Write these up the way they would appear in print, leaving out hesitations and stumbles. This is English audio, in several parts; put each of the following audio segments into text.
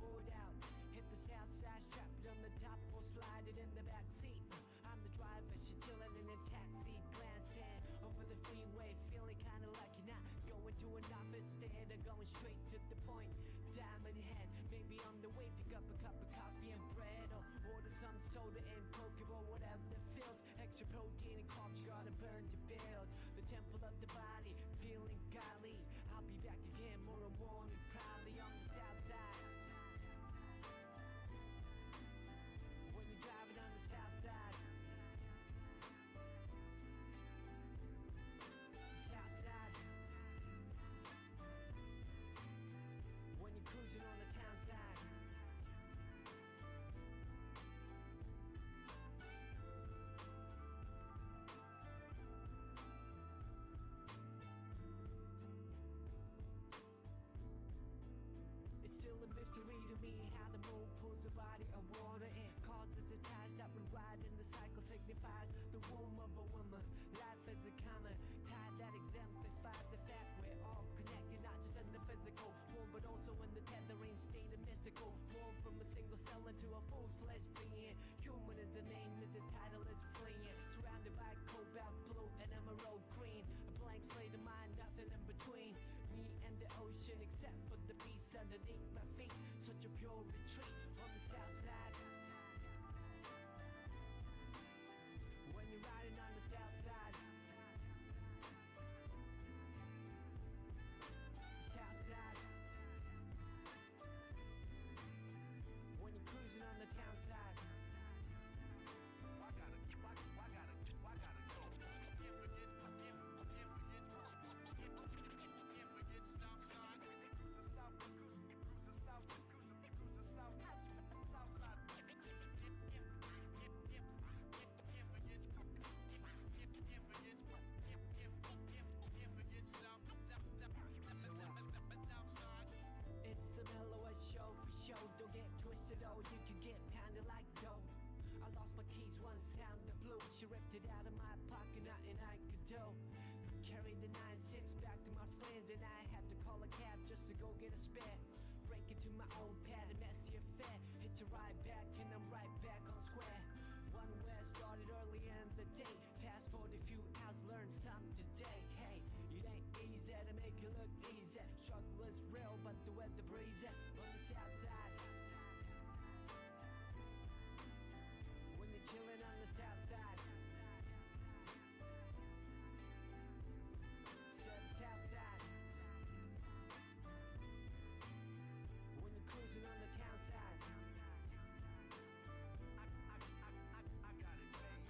bored out. Hit the south side, strap it on the top or slide it in the back seat. I'm the driver, she chillin' in a taxi, glancing over the freeway, feeling kinda like you're not going to an office, instead of going straight to the point. Diamond head, maybe on the way, pick up a cup of coffee and bread, or order some soda and Coke or whatever that feels. Extra protein and carbs you gotta burn to build the temple of the body, feeling godly. I'll be back again tomorrow morning, probably on the south side. When you're driving on the south side, south side. When you're cruising on the town side. A mystery to me how the moon pulls the body of water and causes the tides that we ride in the cycle, signifies the womb of a woman. Life is a common tide that exemplifies the fact we're all connected, not just in the physical form but also in the tethering state of mystical form, from a single cell into a full-fledged being. Human is the name, is the title, it's fleeing, surrounded by cobalt blue and emerald green, a blank slate of mind, nothing in between me and the ocean except for the beast underneath my feet. Such a pure retreat on the south side. When you're riding on the south side, south side. When you're cruising on the town side. I gotta go. Can't forget stop sign. Cruise the south, cruise the south, cruise the south side. It's a mellower show for show. Don't get twisted, oh, you can get pounded like dough. I lost my keys, one sound the blue. She ripped it out of my pocket, nothing I could do. Carried the 9-6 back to my friends, and I had to call a cab just to go get a spare. Break into my own pad, a messy affair. Hit a ride back, and I'm right back on square. One where started early in the day. Fast forward a few hours, learned something today. Hey, it ain't easy to make it look easy. Struggle is real, but the weather breezy on the south side. When you're chilling on the south side. South side. When you're cruising on the town side. I got it made.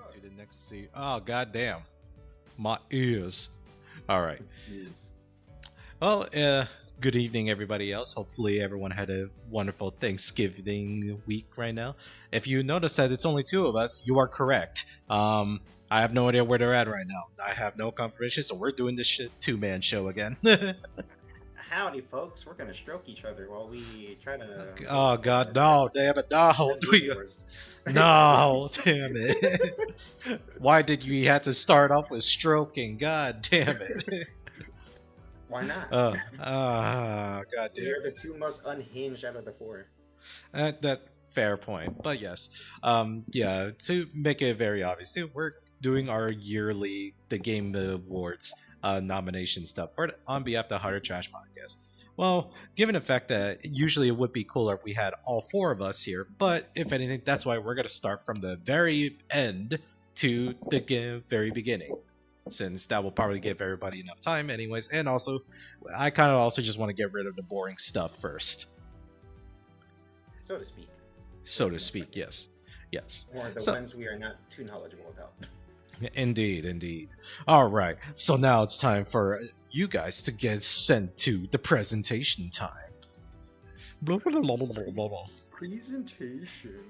to the next seat. Oh, goddamn. My ears. All right. Yes. Well, good evening, everybody else. Hopefully, everyone had a wonderful Thanksgiving week right now. If you notice that it's only two of us, you are correct. I have no idea where they're at right now. I have no confirmation, so we're doing this shit two-man show again. Howdy, folks. We're gonna stroke each other while we try to. Oh God, no! Damn it, no! No, damn it! Why did you have to start off with stroking? God damn it! Why not? God damn. We're the two most unhinged out of the four. That fair point, but yes, yeah. To make it very obvious, too, we're doing our yearly The Game Awards nomination stuff on behalf of the Harder Trash Podcast. Well, given the fact that usually it would be cooler if we had all four of us here, but if anything, that's why we're going to start from the very end to the very beginning, since that will probably give everybody enough time anyways. And also, I kind of also just want to get rid of the boring stuff first. So to speak. So to speak, yes. Yes. Or the ones we are not too knowledgeable about. Indeed, indeed. All right, so now it's time for you guys to get sent to the presentation time. Blah, blah, blah, blah, blah, blah. Presentation.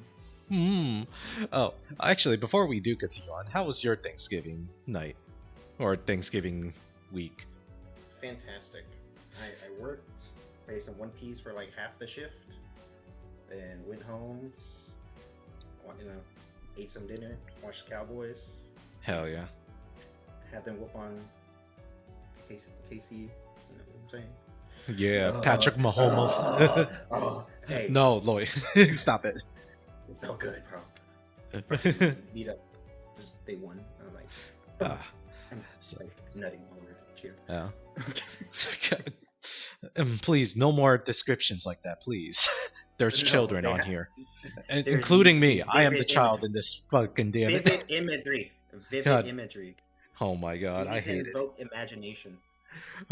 Oh, actually, before we do continue on, how was your Thanksgiving night? Or Thanksgiving week? Fantastic. I worked, played some One Piece for like half the shift, then went home, ate some dinner, watched the Cowboys. Hell yeah. Had them whoop on Casey, you know what I'm saying? Yeah, Patrick Mahomes. Hey. No, Lloyd, stop it. It's so good, bro. Beat up. They won. I'm like, so, like nutting over. Cheer. Yeah. Please, no more descriptions like that, please. There's children on here, including me. I am the child in this fucking damn it. Vivid imagery. Vivid imagery. Oh my god, I hate it. Imagination.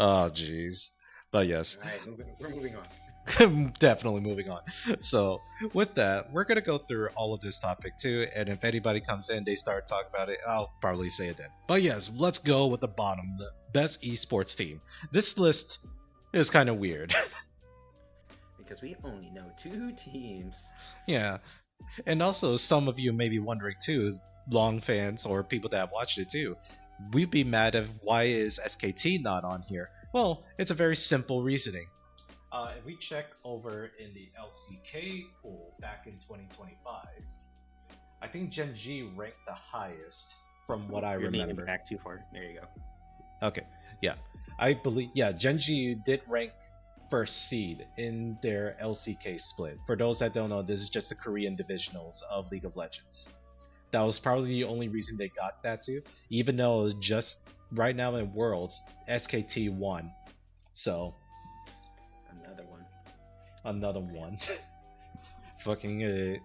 Oh jeez. But yes. All right, we're moving on. Definitely moving on. So with that, we're gonna go through all of this topic too, and if anybody comes in, they start talking about it, I'll probably say it then. But yes, let's go with the bottom, the best esports team. This list is kind of weird. Because we only know 2 teams. Yeah. And also, some of you may be wondering too, long fans or people that have watched it too, we'd be mad if why is SKT not on here? Well, it's a very simple reasoning. If we check over in the LCK pool back in 2025, I think Gen G ranked the highest from what I remember. Back too far. There you go. Okay, yeah. I believe, yeah, Gen G did rank first seed in their LCK split. For those that don't know, this is just the Korean divisionals of League of Legends. That was probably the only reason they got that too, even though just right now in Worlds, SKT won. So another one. Fucking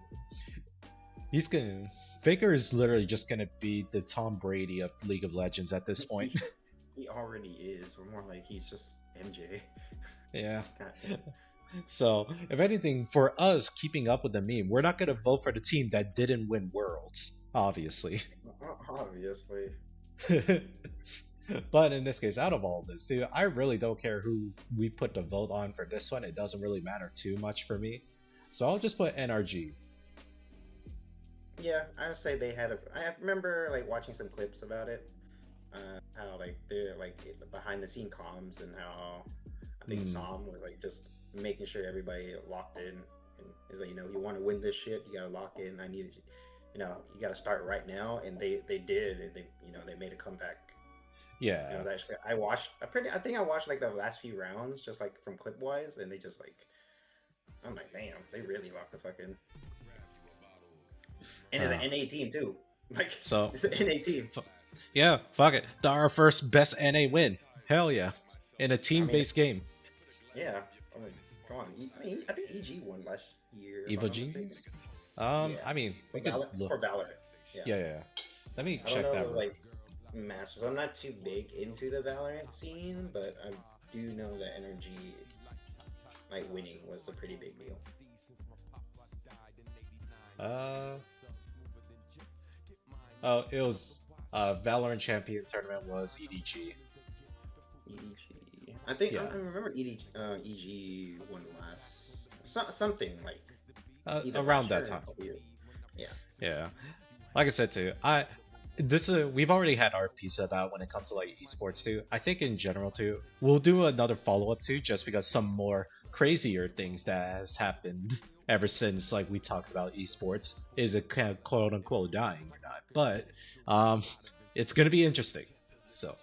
Faker is literally just gonna be the Tom Brady of League of Legends at this point. He already is. We're more like he's just MJ. Yeah. So, if anything, for us keeping up with the meme, we're not going to vote for the team that didn't win Worlds, obviously. Obviously. But in this case, out of all this, dude, I really don't care who we put the vote on for this one. It doesn't really matter too much for me. So I'll just put NRG. Yeah, I would say they had I remember like watching some clips about it. How like they're like behind the scene comms and how I think Som was like just making sure everybody locked in, and is like, you want to win this shit, you gotta lock in. I needed you gotta start right now, and they did, and they made a comeback. Yeah. Actually, I think I watched like the last few rounds just like from clip wise, and they just like, I'm like, damn, they really locked the fucking. And it's an NA team too. Like, so it's an NA team. Yeah, fuck it. Our first best NA win. Hell yeah. In a team-based game. Yeah. Come on. I think EG won last year. Evo Genius? Yeah. I mean, we could look. For Valorant. Yeah. Let me check that. It was like Masters. I'm not too big into the Valorant scene, but I do know that Energy, like, winning was a pretty big deal. Oh, it was Valorant Champion Tournament was EDG. EDG. I think Yeah. I remember EDG. EG won last. Something like either Around last year that or a time. couple years. Yeah. Yeah. Like I said too, this is we've already had our piece about when it comes to like esports too. I think in general too, we'll do another follow up too, just because some more crazier things that has happened ever since like we talked about esports. Is it kind of quote unquote dying or not? But it's gonna be interesting. So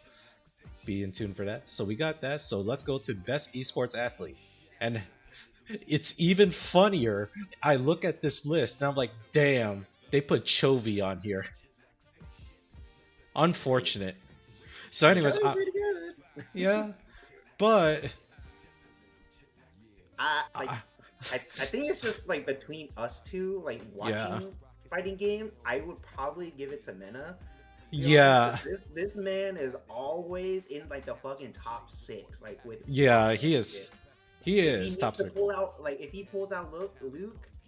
be in tune for that. So we got that. So let's go to best esports athlete, and it's even funnier. I look at this list and I'm like, damn, they put Chovy on here. Unfortunate. So, anyways, Charlie's pretty good. yeah, but Like, I think it's just like between us two, like watching Yeah. fighting game. I would probably give it to Mena. yeah, This man is always in like the fucking top 6. Like with yeah, he is. He If he is needs top to 6. pull out, like if he pulls out Luke,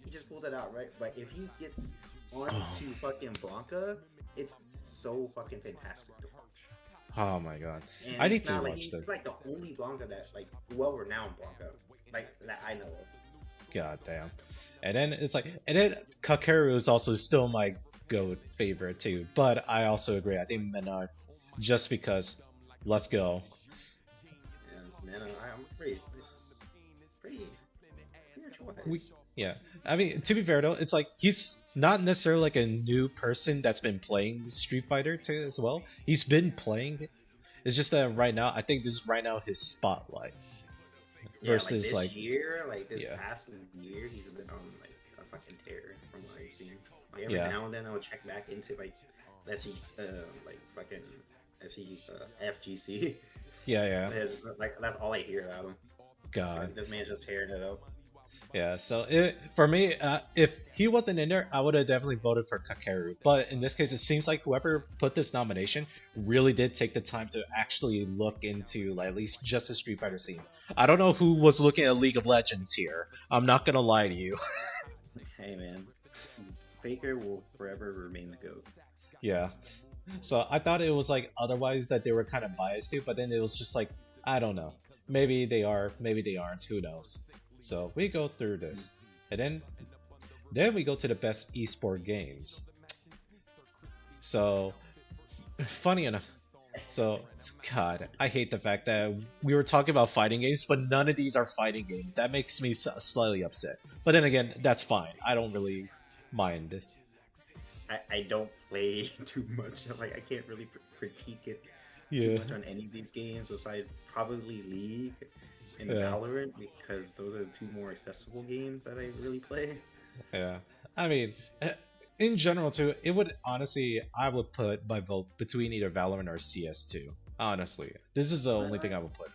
he just pulls it out, right? But if he gets onto fucking Blanca, it's so fucking fantastic to watch. Oh my god, And I need it's to not like watch he's this. like the only Blanca that like well-renowned Blanca, like that I know of. God damn. And then it's like, and then Kakeru is also still my goat favorite too. But I also agree. I think Menard, just because, let's go. And man, I'm pretty, it's pretty choice. Yeah, I mean, to be fair though, it's like he's not necessarily like a new person that's been playing Street Fighter too as well. He's been playing it. It's just that right now, I think this is right now his spotlight. Yeah, Versus this like year, like this yeah. past year, he's been on like a fucking tear from what I've seen. Like every Yeah. now and then, I'll check back into like like fucking FGC. Yeah, And, like that's all I hear about him. God. Like, this man's just tearing it up. Yeah, so for me, if he wasn't in there, I would have definitely voted for Kakeru. But in this case, it seems like whoever put this nomination really did take the time to actually look into like, at least just the Street Fighter scene. I don't know who was looking at League of Legends here. I'm not gonna lie to you. Hey man, Faker will forever remain the GOAT. Yeah. So I thought it was like otherwise that they were kind of biased to, but then it was just like, I don't know. Maybe they are, maybe they aren't. Who knows? So we go through this, and then we go to the best esport games. So funny enough, so God, I hate the fact that we were talking about fighting games, but none of these are fighting games. That makes me slightly upset. But then again, that's fine. I don't really mind. I don't play too much. Like I can't really critique it too Yeah. much on any of these games besides probably League and Yeah. Valorant, because those are the two more accessible games that I really play. Yeah, I mean, in general too, it would honestly, I would put my vote between either Valorant or CS2. Honestly, this is the only thing I would put.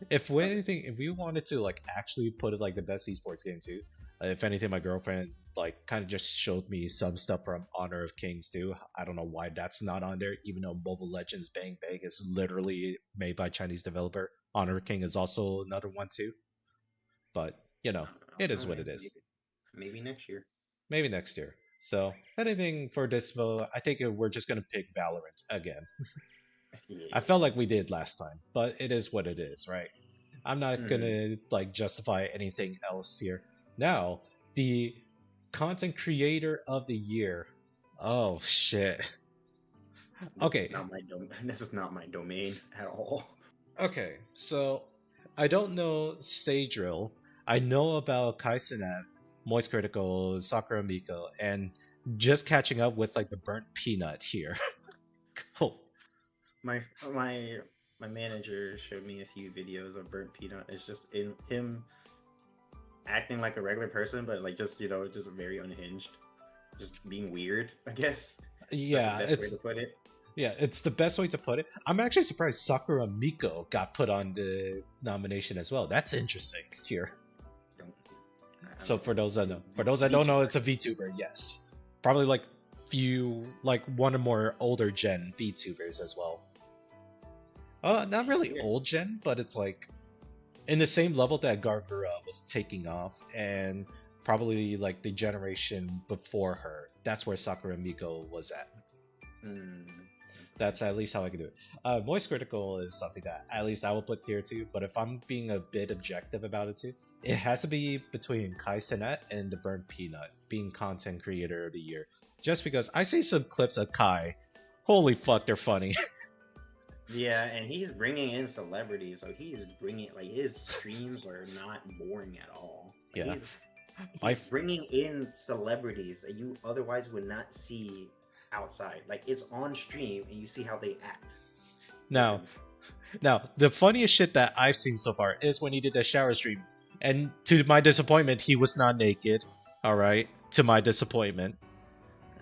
If anything, if we wanted to like actually put it like the best esports game too, if anything, my girlfriend like kind of just showed me some stuff from Honor of Kings too. I don't know why that's not on there, even though Mobile Legends Bang Bang is literally made by Chinese developer. Honor of King is also another one too. But you know, it is what it is. Maybe next year. Maybe next year. So anything for this vote, I think we're just gonna pick Valorant again. Yeah. I felt like we did last time, but it is what it is, right? I'm not gonna like justify anything else here. Now, the content creator of the year. Oh shit. Okay. This is not my domain at all. Okay, so I don't know Sadrill. I know about Kaisenet, Moist Critical, Sakura Miko, and just catching up with like the burnt peanut here. Cool. My manager showed me a few videos of Burnt Peanut. It's just in him acting like a regular person, but like just just very unhinged, just being weird. I guess. Yeah, That's the best way to put it. Yeah, it's the best way to put it. I'm actually surprised Sakura Miko got put on the nomination as well. That's interesting here. So for those that don't know, it's a VTuber. Yes, probably like one or more older gen VTubers as well. Not really old gen, but it's like in the same level that Gargura was taking off, and probably like the generation before her. That's where Sakura Miko was at. Mm. That's at least how I can do it. Voice critical is something that at least I will put tier 2, but if I'm being a bit objective about it too, it has to be between Kai Cenat and the Burnt Peanut being content creator of the year. Just because I see some clips of Kai, holy fuck, they're funny. Yeah, and he's bringing in celebrities, so he's bringing like his streams are not boring at all. Like, Yeah. he's bringing in celebrities that you otherwise would not see outside. Like it's on stream, and you see how they act. Now, the funniest shit that I've seen so far is when he did the shower stream, and to my disappointment, he was not naked. All right, to my disappointment.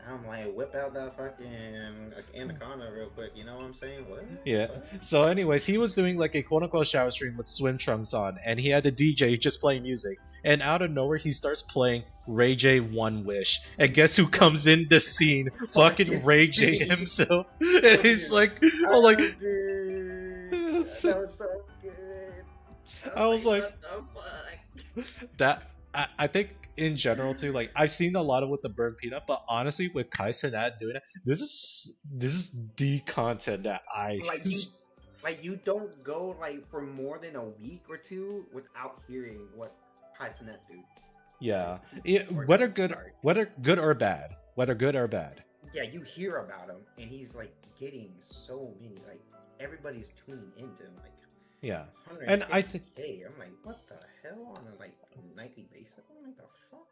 I'm like, whip out that fucking anaconda real quick. You know what I'm saying? What? Yeah. What? So, anyways, he was doing like a quote unquote shower stream with swim trunks on, and he had the DJ just playing music. And out of nowhere, he starts playing Ray J One Wish. And guess who comes in the scene? Fucking Ray J himself. And he's like, oh, like, that was so good. I was like, what the fuck? that. I think in general too, like I've seen a lot of with the Burnt Peanut, but honestly, with Kai Cenat doing it, this is the content that I like you don't go like for more than a week or two without hearing what Kai Cenat do. Yeah, Or whether just good start. whether good or bad, whether good or bad. Yeah, you hear about him, and he's like getting so many. Like everybody's tuning into him. Like Yeah, and I think, I'm like, what the hell on a like nightly basis? I'm like, the fuck?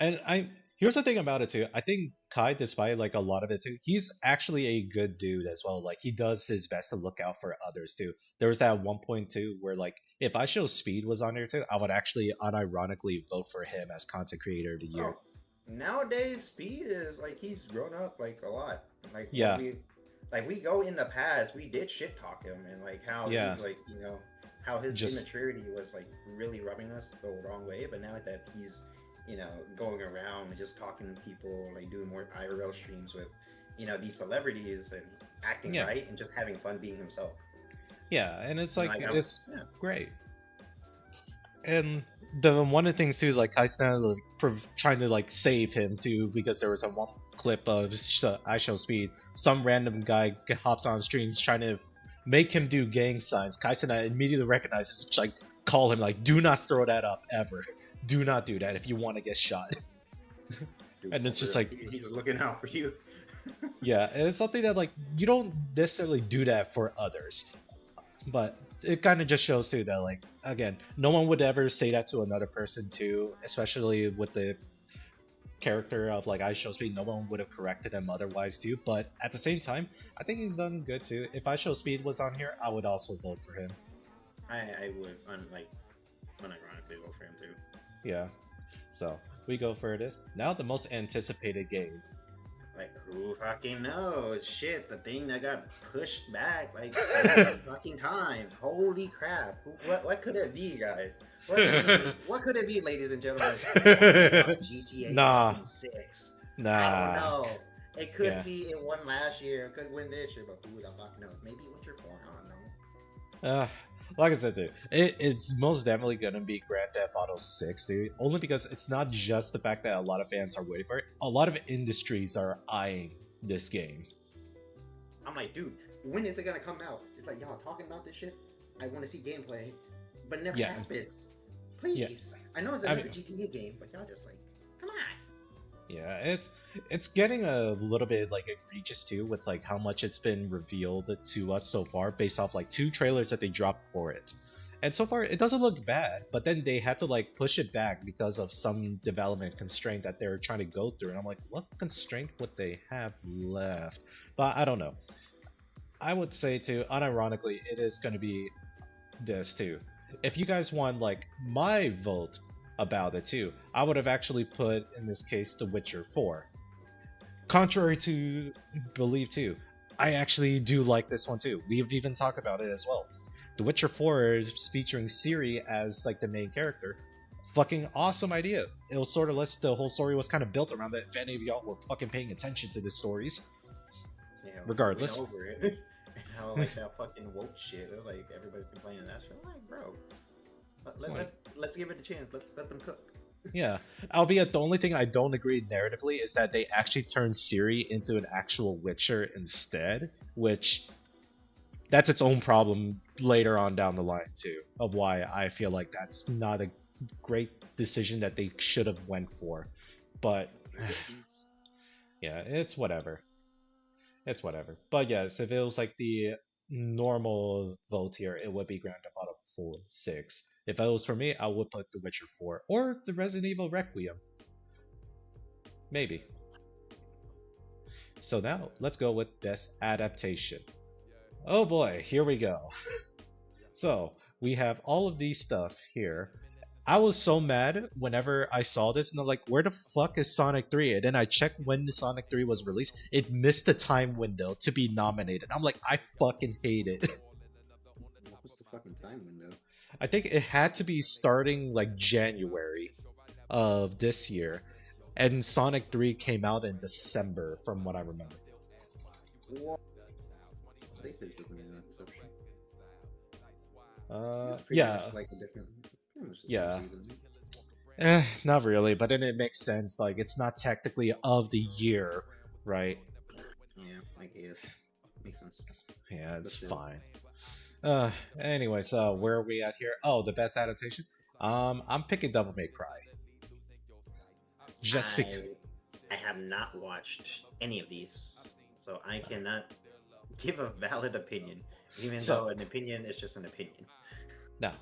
and here's the thing about it too. I think Kai, despite like a lot of it too, he's actually a good dude as well. Like he does his best to look out for others too. There was that 1.2 where like if I Show Speed was on there too, I would actually unironically vote for him as content creator of the year. Oh, nowadays, Speed is like he's grown up like a lot. Like Yeah. we go in the past, we did shit talk him and like how Yeah. he's like how his Just- immaturity was like really rubbing us the wrong way. But now that he's going around and just talking to people, like doing more IRL streams with these celebrities and acting Yeah. right and just having fun being himself. Yeah, and it's like Like, it's yeah. great. And the one of the things too, like Kai Cenat was trying to like save him too, because there was a one clip of I Show Speed. Some random guy hops on streams trying to make him do gang signs. Kai Cenat immediately recognizes, like, call him like, do not throw that up ever. Do not do that if you want to get shot. Dude, And it's just for like- real, he's looking out for you. Yeah, and it's something that like you don't necessarily do that for others, but it kind of just shows too that like again, no one would ever say that to another person too, especially with the character of like I Show Speed. No one would have corrected him otherwise too. But at the same time, I think he's done good too. If I Show Speed was on here, I would also vote for him. I would unironically vote for him too. Yeah, so we go for this now. The most anticipated game. Like, who fucking knows? Shit, the thing that got pushed back like 7 fucking times. Holy crap. What could it be, guys? What could it be, ladies and gentlemen? GTA Nah. 6. I Nah. don't know. It could Yeah. be it won last year. It could win this year, but who the fuck knows? Maybe Winter 4. I don't know. Like I said, dude, it's most definitely gonna be Grand Theft Auto 6, dude. Only because it's not just the fact that a lot of fans are waiting for it. A lot of industries are eyeing this game. I'm like, dude, when is it gonna come out? It's like, y'all talking about this shit? I want to see gameplay, but it never Yeah. happens. Please. Yeah. I know it's I another mean- GTA game, but y'all just like, come on. Yeah, it's getting a little bit like egregious too, with like how much it's been revealed to us so far, based off like 2 trailers that they dropped for it. And so far, it doesn't look bad, but then they had to like push it back because of some development constraint that they were trying to go through. And I'm like, what constraint would they have left? But I don't know. I would say too, unironically, it is going to be this too. If you guys want like my vote about it too, I would have actually put in this case The Witcher 4. Contrary to belief too, I actually do like this one too. We've even talked about it as well. The Witcher 4 is featuring Ciri as like the main character. Fucking awesome idea. It was sort of less, the whole story was kind of built around that, if any of y'all were fucking paying attention to the stories. You know, Regardless. we went over it. And how like that fucking woke shit, like everybody's complaining that shit. I'm like, bro, let's give it a chance. Let them cook. Yeah, albeit the only thing I don't agree narratively is that they actually turned Ciri into an actual Witcher instead, which that's its own problem later on down the line too, of why I feel like that's not a great decision that they should have went for. But yeah, it's whatever. It's whatever. But yes, if it was like the normal vote here, it would be Grand Theft Auto 4, 6. If it was for me, I would put The Witcher 4 or the Resident Evil Requiem. Maybe. So now, let's go with Best Adaptation. Oh boy, here we go. So, we have all of these stuff here. I was so mad whenever I saw this, and I'm like, where the fuck is Sonic 3? And then I checked when the Sonic 3 was released. It missed the time window to be nominated. I'm like, I fucking hate it. What was the fucking time window? I think it had to be starting like January of this year. And Sonic 3 came out in December, from what I remember. What? I think there's just an exception. It's pretty Yeah. much like a different. pretty much the same Yeah. season. Not really, but then it makes sense. Like, it's not technically of the year, right? Yeah, I guess. Makes sense. Yeah, it's That's it. fine. Anyway, so where are we at here? Oh, the best adaptation. I'm picking Devil May Cry. Just because. I have not watched any of these, so I cannot give a valid opinion, even So- though an opinion is just an opinion. Now,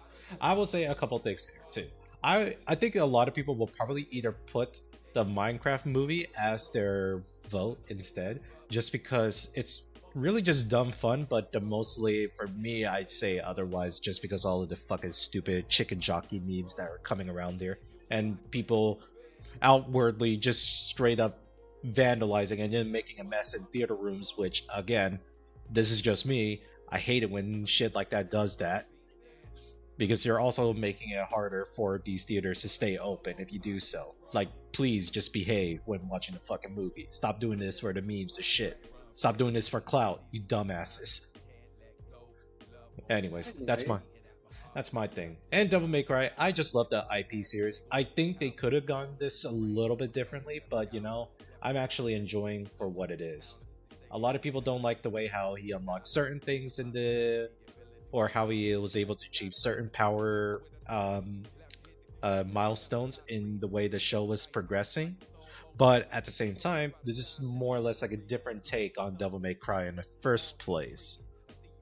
I will say a couple things here too. I think a lot of people will probably either put the Minecraft movie as their vote instead, just because it's really just dumb fun. But the mostly for me, I'd say otherwise, just because all of the fucking stupid chicken jockey memes that are coming around there, and people outwardly just straight up vandalizing and then making a mess in theater rooms. Which again, this is just me. I hate it when shit like that does that, because you're also making it harder for these theaters to stay open if you do so. Like, please just behave when watching a fucking movie. Stop doing this for the memes and shit. Stop doing this for clout, you dumbasses. Anyways, that's my thing. And Devil May Cry, I just love the IP series. I think they could have done this a little bit differently, but you know, I'm actually enjoying for what it is. A lot of people don't like the way how he unlocked certain things in the, or how he was able to achieve certain power milestones in the way the show was progressing. But at the same time, this is more or less like a different take on Devil May Cry in the first place.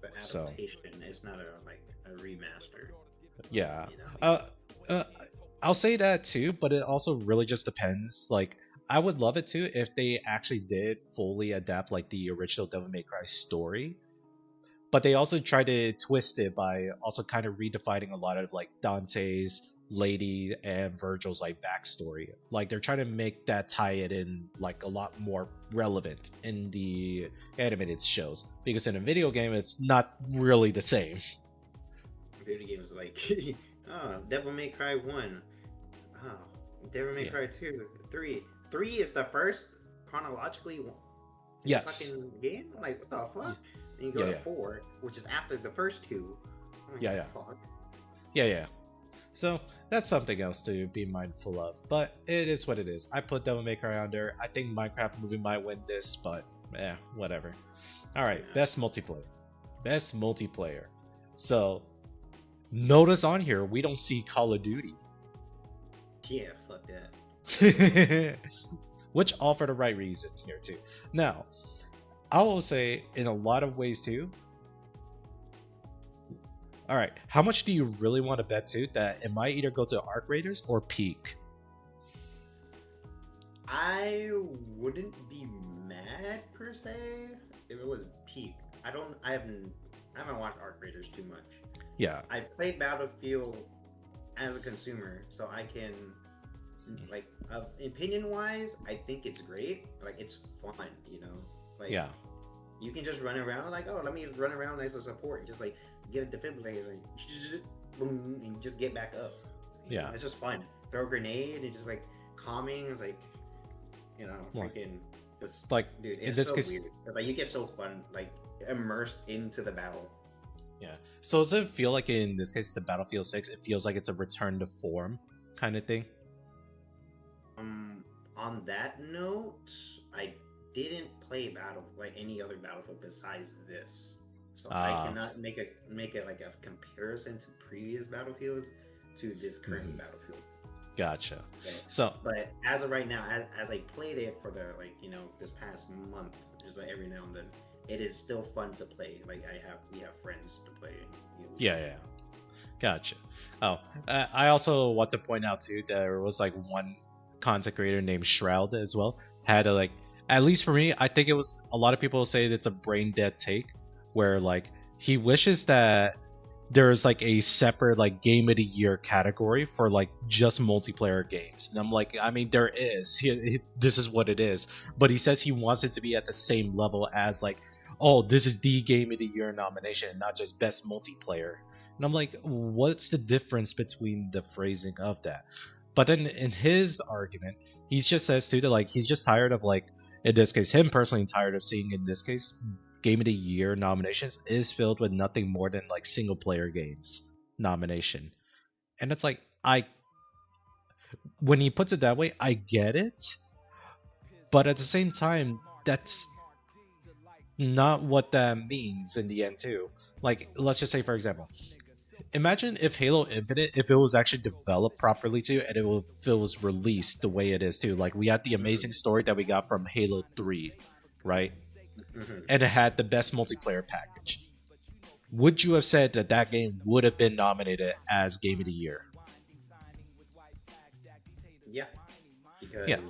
But So- adaptation is not a remaster. Yeah. You know? I'll say that too, but it also really just depends. Like, I would love it too if they actually did fully adapt like the original Devil May Cry story. But they also try to twist it by also kind of redefining a lot of like Dante's, Lady, and Virgil's like backstory. Like, they're trying to make that tie it in like a lot more relevant in the animated shows, because in a video game it's not really the same. Video games like oh, Devil May Cry 1. Oh, Devil May Yeah. Cry 2, 3. 3 is the first chronologically Yes. fucking game? Like, what the fuck? And you go Yeah, to yeah. 4, which is after the first two. I'm like, Yeah, yeah. Fuck. Yeah. So that's something else to be mindful of. But it is what it is. I put Devil May Cry on there. I think Minecraft movie might win this, but whatever. Alright, Yeah. best multiplayer. Best multiplayer. So notice on here we don't see Call of Duty. Yeah, fuck that. Which all for the right reason here too. Now, I will say in a lot of ways too. All right, how much do you really want to bet to that it might either go to Arc Raiders or Peak? I wouldn't be mad per se if it was Peak. I haven't watched Arc Raiders too much. Yeah, I played Battlefield as a consumer, so I can like opinion wise, I think it's great. Like, it's fun, you know. Like, yeah, you can just run around like, oh, let me run around as a support and just like get a defibrillator, like boom, and just get back up. You know, Yeah. it's just fun. Throw a grenade and just like calming. It's like, you know, Like- freaking just like dude. in It's this so case, weird. Like, you get so fun, like immersed into the battle. yeah. So does it feel like in this case, the Battlefield 6, it feels like it's a return to form kind of thing? on that note, I didn't play any other Battlefield besides this, so I Ah, cannot make it like a comparison to previous Battlefields to this current Battlefield. gotcha. But, So, but as of right now, as I played it for the this past month, just like every now and then, it is still fun to play. Like we have friends to play. yeah. Gotcha. Oh, I also want to point out too there was like one content creator named Shroud as well. Had a like, at least for me, I think it was a lot of people say it's a brain dead take, where like he wishes that there's like a separate like game of the year category for like just multiplayer games. And I'm like, I mean, there is. This is what it is. But he says he wants it to be at the same level as like, oh, this is the game of the year nomination, not just best multiplayer. And I'm like, what's the difference between the phrasing of that? But then in his argument, he just says too that like he's just tired of like, in this case, him personally tired of seeing in this case game of the year nominations is filled with nothing more than like single player games nomination. And it's like, when he puts it that way, I get it. But at the same time, that's not what that means in the end too. Like, let's just say for example, imagine if Halo Infinite, if it was actually developed properly too, and if it was released the way it is too. Like we had the amazing story that we got from Halo 3, right? And it had the best multiplayer package. Would you have said that that game would have been nominated as Game of the Year? Yeah, because Yeah.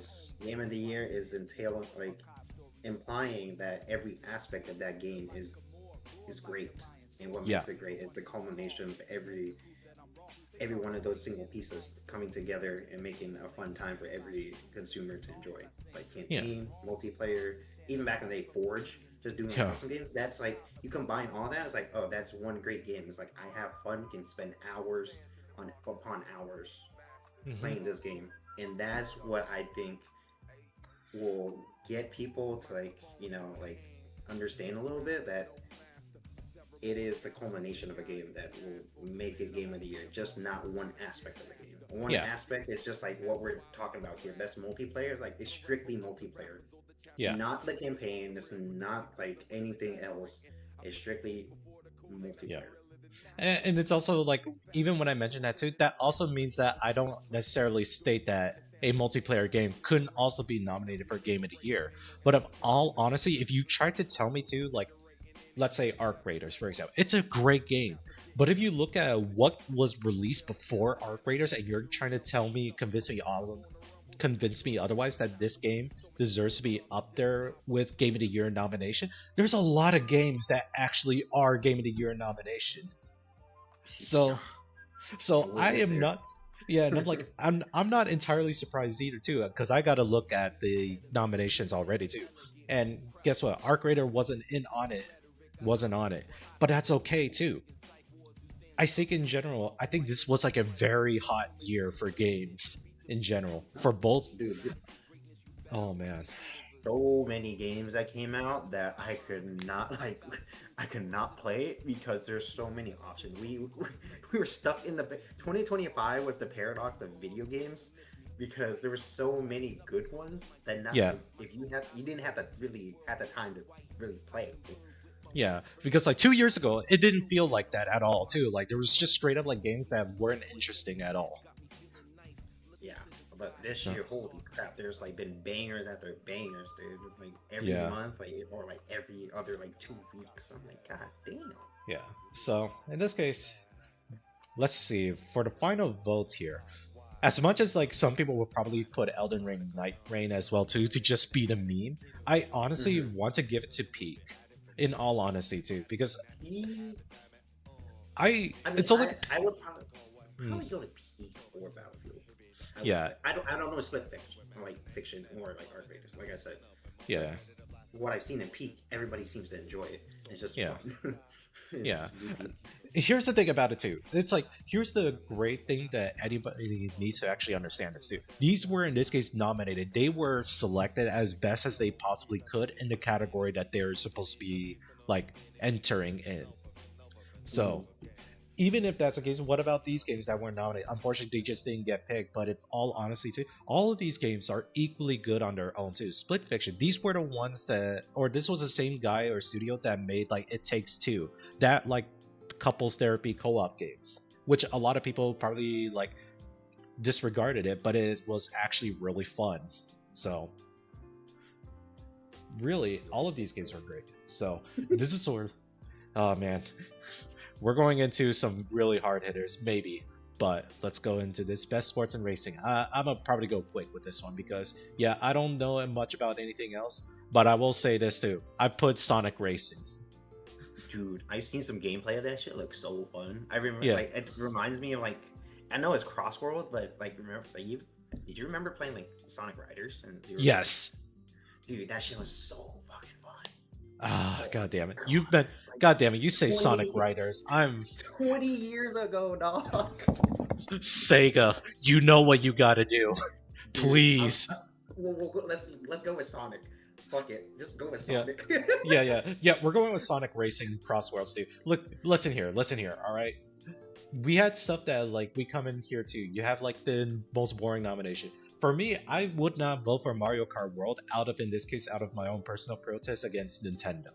Game of the Year is implying that every aspect of that game is great, and what Yeah. makes it great is the culmination of every one of those single pieces coming together and making a fun time for every consumer to enjoy. Like campaign, multiplayer, even back in the day, Forge, just doing Yeah. custom games. That's like you combine all that. It's like, oh, that's one great game. It's like I have fun, can spend hours upon hours playing this game, and that's what I think will get people to understand a little bit that it is the culmination of a game that will make it Game of the Year, just not one aspect of the game. One aspect is just like what we're talking about here. Best multiplayer is like it's strictly multiplayer. Yeah. Not the campaign. It's not like anything else. It's strictly multiplayer. Yeah. And it's also like, even when I mention that too, that also means that I don't necessarily state that a multiplayer game couldn't also be nominated for Game of the Year. But of all honesty, if you tried to tell me to, like, let's say Arc Raiders, for example, it's a great game. But if you look at what was released before Arc Raiders and you're trying to convince me otherwise that this game deserves to be up there with Game of the Year nomination, there's a lot of games that actually are Game of the Year nomination. So I am not. Yeah, and I'm like, I'm not entirely surprised either too, because I got to look at the nominations already too. And guess what? Arc Raider wasn't on it, but that's okay too. I think in general, I think this was like a very hot year for games in general for both. Dude, Oh man, so many games that came out that I could not play because there's so many options. We were stuck in the 2025 was the paradox of video games because there were so many good ones that if you didn't have to really have the time to really play. yeah, because like 2 years ago, it didn't feel like that at all too. Like there was just straight up like games that weren't interesting at all. Yeah, but this year, holy crap! There's like been bangers after bangers, dude. Like every month, or like every other 2 weeks. I'm like, god damn. Yeah. So in this case, let's see for the final vote here. As much as like some people would probably put Elden Ring Night Rain as well too to just be the meme, I honestly want to give it to Peak. In all honesty too, because I would probably go to Peak or Battlefield. I don't know split fiction or like Arc Raiders. Like I said, what I've seen in Peak, everybody seems to enjoy it. It's just fun. Yeah. Here's the thing about it too. It's like, here's the great thing that anybody needs to actually understand this too. These were in this case nominated. They were selected as best as they possibly could in the category that they're supposed to be like entering in. So even if that's the case, what about these games that weren't nominated? Unfortunately, they just didn't get picked. But if all honesty, too, all of these games are equally good on their own too. Split Fiction, these were the ones that, or this was the same guy or studio that made like It Takes Two, that like couples therapy co-op game, which a lot of people probably like disregarded it, but it was actually really fun. So really, all of these games are great. So this is sort of, oh man, we're going into some really hard hitters, maybe. But let's go into this best sports and racing. I'm gonna probably go quick with this one because yeah, I don't know much about anything else. But I will say this too: I put Sonic Racing. Dude, I've seen some gameplay of that shit. Looks so fun. I remember, Yeah. like, it reminds me of like, I know it's cross world, but like, remember, like, did you remember playing like Sonic Riders and Zero? Yes. Dude, that shit was so fucking fun. Ah, god damn it! You've been, god damn it! You say 20 Sonic Riders. I'm 20 years ago, dog. Sega. You know what you gotta do. Please. Let's go with Sonic. Fuck it, just go with Yeah. Sonic. Yeah. We're going with Sonic Racing Cross Worlds too. Look, listen here. All right. We had stuff that like we come in here too. You have like the most boring nomination. For me, I would not vote for Mario Kart World in this case, out of my own personal protest against Nintendo.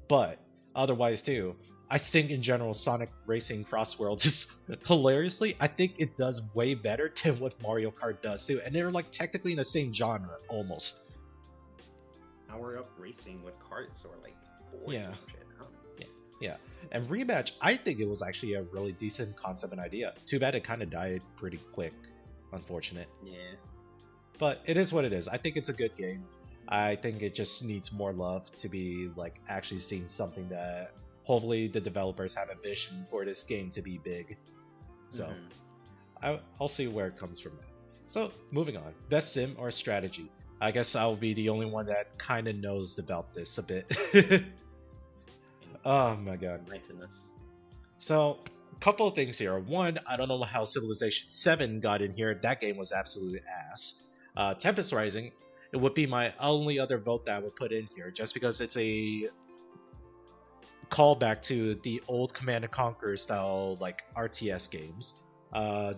But otherwise too, I think in general Sonic Racing Cross Worlds is hilariously, I think it does way better than what Mario Kart does too. And they're like technically in the same genre almost. Now we're up racing with carts or like boards Yeah. or some shit. I don't know. Yeah. And Rematch, I think it was actually a really decent concept and idea. Too bad it kind of died pretty quick. Unfortunate. Yeah. But it is what it is. I think it's a good game. I think it just needs more love to be like actually seeing something that hopefully the developers have a vision for this game to be big. So I'll see where it comes from there. So moving on, best sim or strategy. I guess I'll be the only one that kind of knows about this a bit. Oh my god. My goodness. So, a couple of things here. One, I don't know how Civilization 7 got in here. That game was absolute ass. Tempest Rising, it would be my only other vote that I would put in here, just because it's a callback to the old Command & Conquer style, like, RTS games.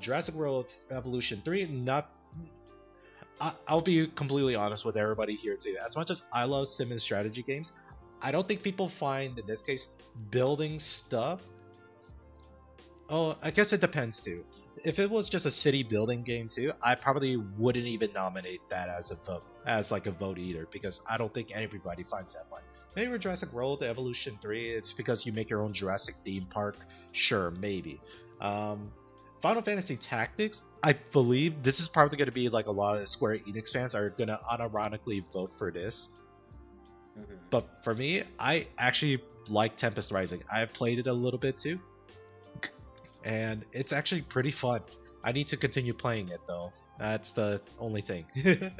Jurassic World Evolution 3, not... I'll be completely honest with everybody here, too. As much as I love sim and strategy games, I don't think people find, in this case, building stuff. Oh, I guess it depends too. If it was just a city building game too, I probably wouldn't even nominate that as a vote, as like a vote either, because I don't think everybody finds that fun. Maybe with Jurassic World Evolution 3, it's because you make your own Jurassic theme park. Sure, maybe. Final Fantasy Tactics, I believe this is probably going to be like a lot of Square Enix fans are going to unironically vote for this. But for me, I actually like Tempest Rising. I've played it a little bit too, and it's actually pretty fun. I need to continue playing it though. That's the only thing. That's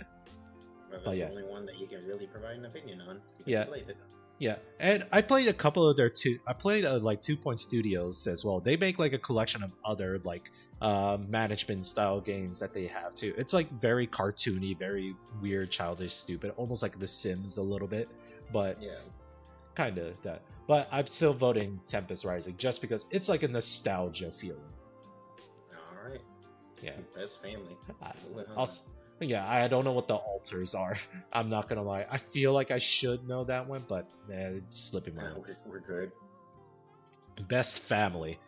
yeah. the only one that you can really provide an opinion on. Yeah. You played it. Yeah, and I played a couple of their I played like 2 Point Studios as well. They make like a collection of other like management style games that they have too. It's like very cartoony, very weird, childish, stupid, almost like The Sims a little bit, but Yeah. kind of that. But I'm still voting Tempest Rising just because it's like a nostalgia feeling. All right. Yeah. Best family. Also, yeah, I don't know what the alters are. I'm not gonna lie. I feel like I should know that one, but it's slipping my mind. We're good. Best family.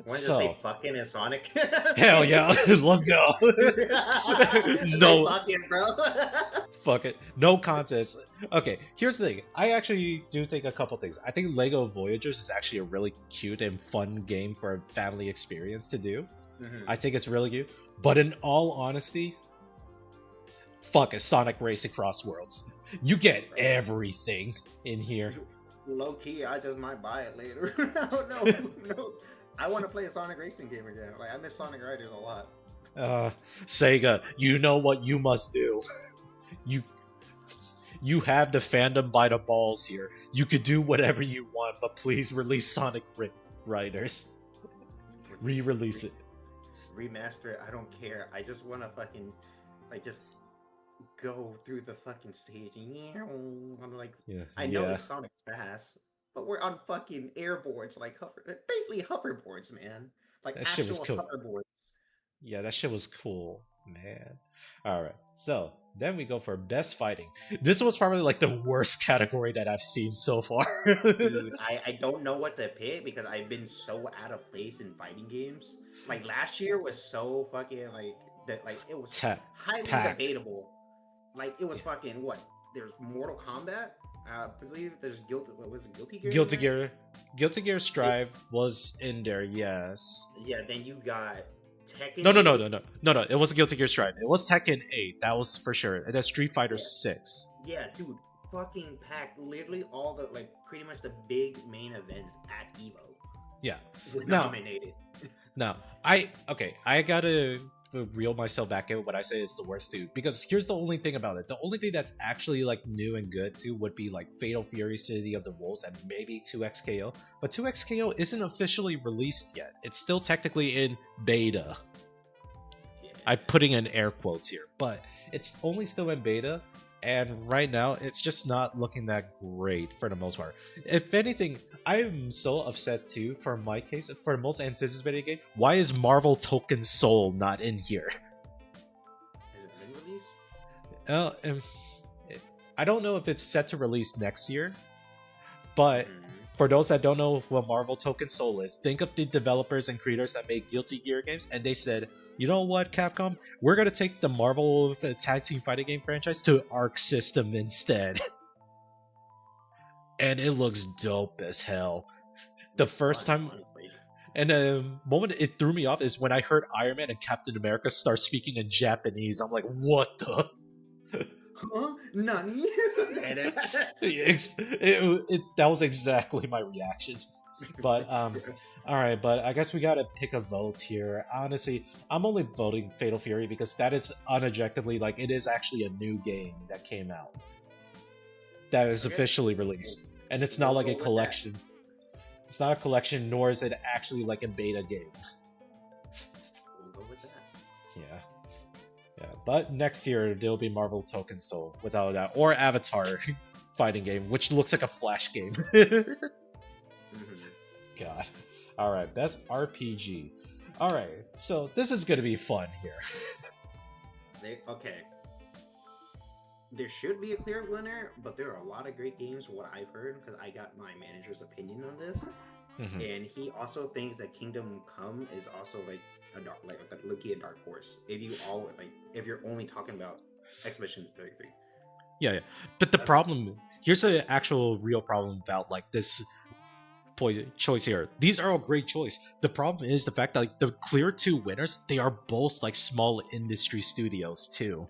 Want to just say fucking and Sonic? Hell yeah, let's go. No, fucking, bro. fuck it, no contest. Okay, here's the thing. I actually do think a couple things. I think Lego Voyagers is actually a really cute and fun game for a family experience to do. I think it's really cute. But in all honesty, fuck it, Sonic Racing Cross Worlds. You get everything in here. Low key, I just might buy it later. No. I want to play a Sonic Racing game again. Like, I miss Sonic Riders a lot. Sega, you know what you must do. You have the fandom by the balls here. You could do whatever you want, but please release Sonic Riders. Re-release it. Remaster it. I don't care. I just want to fucking, like, just go through the fucking stage. I'm like, I know it's Sonic's fast, but we're on fucking airboards, like basically hoverboards, man, like That shit was actual cool. hoverboards. Yeah, that shit was cool, man. All right, so then we go for best fighting. This was probably like the worst category that I've seen so far. Dude, I don't know what to pick because I've been so out of place in fighting games. Like last year was so fucking like that, like it was highly Packed. debatable. Like it was fucking what? There's Mortal Kombat. I believe there's What was it? Guilty Gear? Guilty Gear Strive was in there. Yes. Yeah. Then you got Tekken. No. It was Guilty Gear Strive. It was Tekken 8. That was for sure. And then Street Fighter 6. Yeah, dude. Fucking packed. Literally all the like pretty much the big main events at Evo. Yeah. Were nominated. No. I gotta reel myself back in when I say it's the worst too, because here's the only thing about it. The only thing that's actually like new and good too would be like Fatal Fury City of the Wolves and maybe 2XKO, but 2XKO isn't officially released yet. It's still technically in beta. Yeah. I'm putting in air quotes here, but it's only still in beta, and right now it's just not looking that great for the most part. If anything, I'm so upset too for my case, for the most anticipated game. Why is Marvel Token Soul not in here? Has it been released? I don't know if it's set to release next year, but for those that don't know what Marvel Token Soul is, think of the developers and creators that make Guilty Gear games, and they said, you know what, Capcom? We're going to take the Marvel Tag Team Fighting Game franchise to Arc System instead. And it looks dope as hell. The first time... And the moment it threw me off is when I heard Iron Man and Captain America start speaking in Japanese. I'm like, what the... Huh? Nani? That was exactly my reaction. But all right, but I guess we gotta pick a vote here. Honestly, I'm only voting Fatal Fury because that is unobjectively, like, it is actually a new game that came out that is officially released, and it's not like a collection. It's not a collection, nor is it actually like a beta game. We'll go with that. Yeah, but next year there'll be Marvel Token Soul without a doubt, or Avatar fighting game, which looks like a Flash game. God. All right, best RPG. All right, so this is gonna be fun here. Okay. There should be a clear winner, but there are a lot of great games. What I've heard, because I got my manager's opinion on this, and he also thinks that Kingdom Come is also like a dark horse. If you're only talking about Expedition 33. Yeah. But the problem here's the actual real problem about like this choice here. These are all great choice. The problem is the fact that like the clear two winners, they are both like small industry studios too.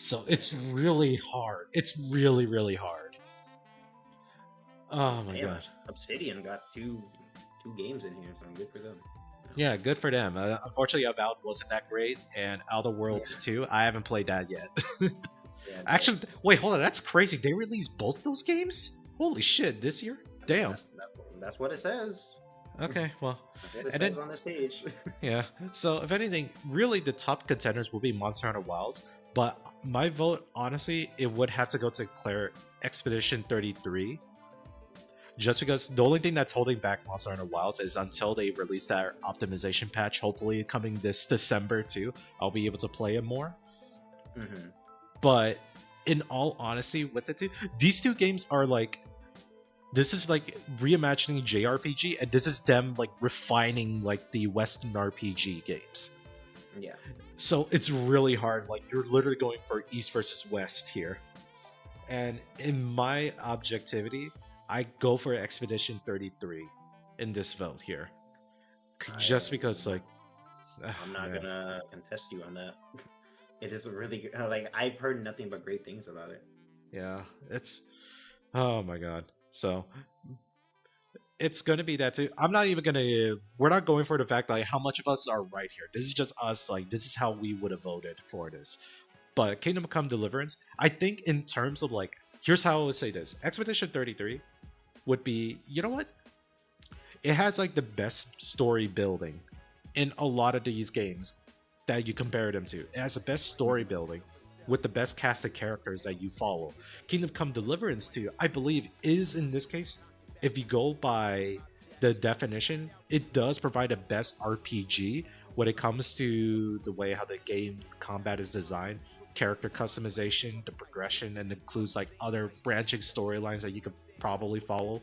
So it's really hard. It's really, really hard. Oh my gosh. Obsidian got two games in here, so good for them. Yeah, good for them. Unfortunately, Avowed wasn't that great, and Outer Worlds 2, I haven't played that yet. Actually, wait, hold on, that's crazy. They released both those games? Holy shit, this year? Damn. That's what it says. Okay, well. That's what it says on this page. Yeah, so if anything, really the top contenders will be Monster Hunter Wilds, but my vote, honestly, it would have to go to Expedition 33. Just because the only thing that's holding back Monster Hunter Wilds is until they release that optimization patch, hopefully coming this December too, I'll be able to play it more. But in all honesty, with it too, these two games are like, this is like reimagining JRPG, and this is them like refining like the Western RPG games. Yeah. So it's really hard. Like you're literally going for East versus West here. And in my objectivity, I go for Expedition 33 in this vote here. Just because, like... I'm not gonna contest you on that. It is a really good... Like, I've heard nothing but great things about it. Yeah, it's... Oh my god. So, it's gonna be that too. I'm not even gonna... We're not going for the fact, like, how much of us are right here. This is just us, like, this is how we would have voted for this. But Kingdom Come Deliverance, I think in terms of, like... Here's how I would say this. Expedition 33 would be, you know what? It has like the best story building in a lot of these games that you compare them to. It has the best story building. with the best cast of characters that you follow. Kingdom Come Deliverance 2, I believe, is in this case, if you go by the definition, it does provide a best RPG when it comes to the way how the game combat is designed, character customization, the progression, and includes like other branching storylines that you could probably follow.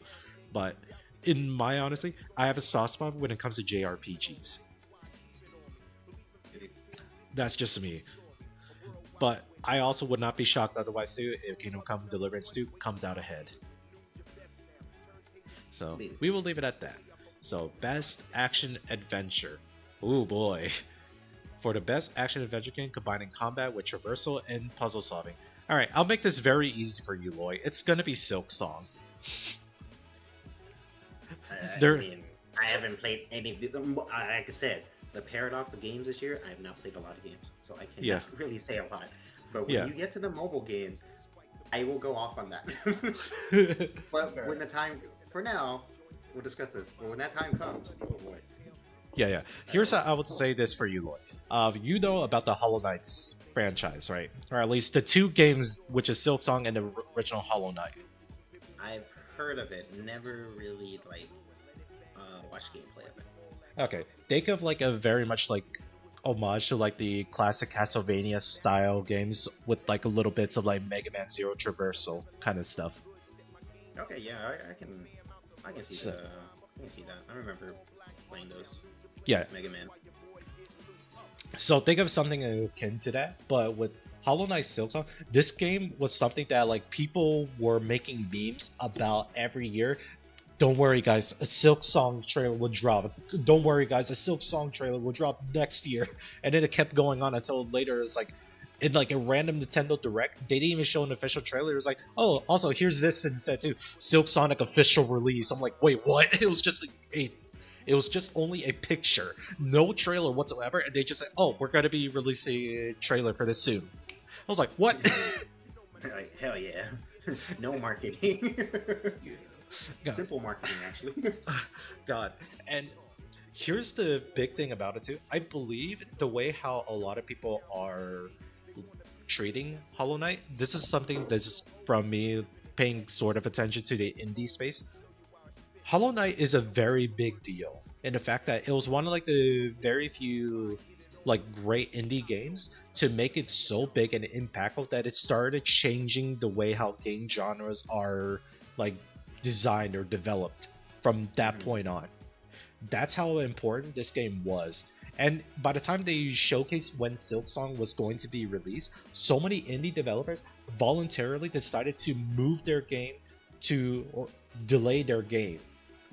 But in my honesty, I have a soft spot when it comes to JRPGs. That's just me. But I also would not be shocked otherwise too if Kingdom Come Deliverance 2 comes out ahead. So we will leave it at that. So best action adventure. Ooh boy. For the best action adventure game combining combat with traversal and puzzle solving. Alright, I'll make this very easy for you, Loy. It's gonna be Silk Song. I haven't played any. Like I said, the paradox of games this year, I have not played a lot of games, so I cannot really say a lot. But when you get to the mobile games, I will go off on that. But when the time, for now, we'll discuss this. But when that time comes, oh boy. Yeah. Here's how I would say this for you, Lloyd. You know about the Hollow Knights franchise, right? Or at least the two games, which is Silk Song and the original Hollow Knight. I've heard of it, never really watched gameplay of it. Okay, think of like a very much like homage to like the classic Castlevania style games with like a little bits of like Mega Man Zero traversal kind of stuff. Okay, yeah, I can see that. I remember playing those. Yeah, Mega Man. So think of something akin to that, but with Hollow Knight Silk Song, this game was something that like people were making memes about every year. Don't worry, guys, a Silk Song trailer will drop. Don't worry, guys, a Silk Song trailer will drop next year. And then it kept going on until later. It was like, in like a random Nintendo Direct, they didn't even show an official trailer. It was like, oh, also here's this instead too, Silk Sonic official release. I'm like, wait, what? It was just only a picture, no trailer whatsoever, and they just said, oh, we're gonna be releasing a trailer for this soon. I was like, what? Like, hell yeah. No marketing. Simple marketing, actually. God. And here's the big thing about it too. I believe the way how a lot of people are treating Hollow Knight, this is something that's just from me paying sort of attention to the indie space. Hollow Knight is a very big deal, and the fact that it was one of like the very few like great indie games to make it so big and impactful that it started changing the way how game genres are like designed or developed from that point on. That's how important this game was. And by the time they showcased when Silk Song was going to be released, so many indie developers voluntarily decided to move their game to or delay their game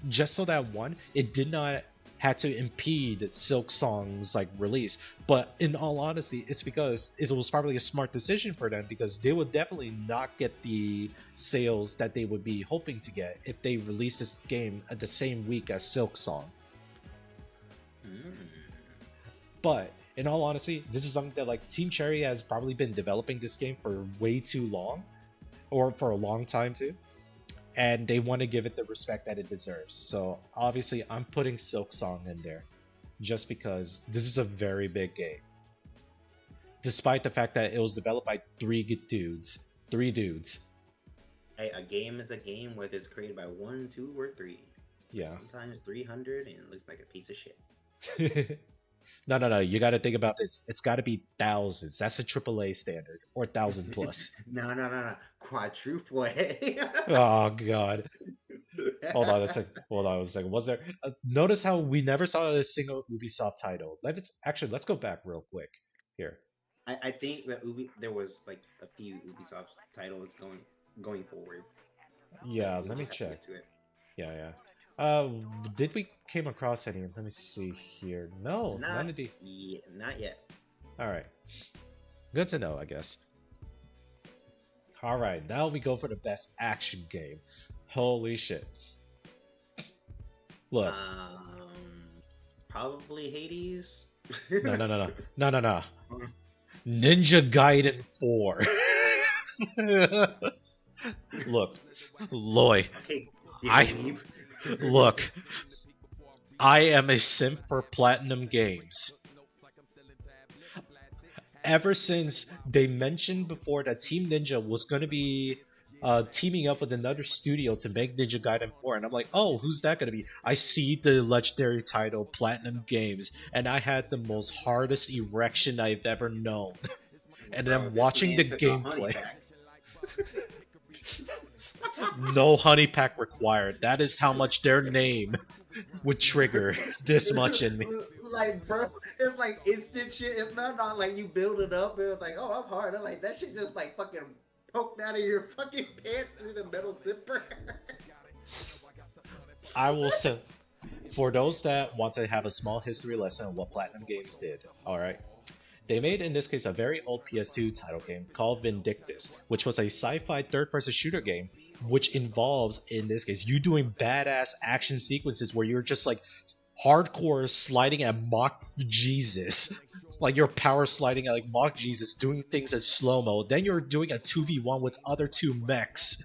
just so that one, it did not have to impede Silk Song's like release. But in all honesty, it's because it was probably a smart decision for them, because they would definitely not get the sales that they would be hoping to get if they released this game at the same week as Silk Song. But in all honesty, this is something that like Team Cherry has probably been developing this game for way too long, or for a long time too, and they want to give it the respect that it deserves. So obviously I'm putting Silk Song in there just because this is a very big game, despite the fact that it was developed by three dudes. Hey, a game is a game, whether it's created by 1, 2, or 3. Yeah, sometimes 300 and it looks like a piece of shit. No. You got to think about this. It's got to be thousands. That's a AAA standard, or 1,000 plus. No. Quadruple A. Oh God. Hold on a second. Was there? Notice how we never saw a single Ubisoft title. Let's go back real quick here. I think that there was like a few Ubisoft titles going forward. Yeah, so let me check. Yeah. Did we came across any? Let me see here. No, none of the. Yeah, not yet. All right, good to know, I guess. All right, now we go for the best action game. Holy shit! Look, probably Hades. No. Ninja Gaiden 4. Look, Loy, Okay, Look, I am a simp for Platinum Games. ever since they mentioned before that Team Ninja was going to be teaming up with another studio to make Ninja Gaiden 4, and I'm like, oh, who's that going to be? I see the legendary title Platinum Games, and I had the most hardest erection I've ever known. And then Bro, I'm this watching man the took a honey gameplay. pack. No honey pack required. That is how much their name would trigger this much in me. Like, bro, it's like instant shit. It's not like you build it up and it's like, oh, I'm hard. I'm like, that shit just like fucking poked out of your fucking pants through the metal zipper. I will say, for those that want to have a small history lesson on what Platinum Games did, alright? They made, in this case, a very old PS2 title game called Vindictus, which was a sci-fi third-person shooter game, which involves, in this case, you doing badass action sequences where you're just like hardcore sliding at Mach Jesus. Like you're power sliding at like Mach Jesus, doing things in slow-mo. Then you're doing a 2v1 with other two mechs.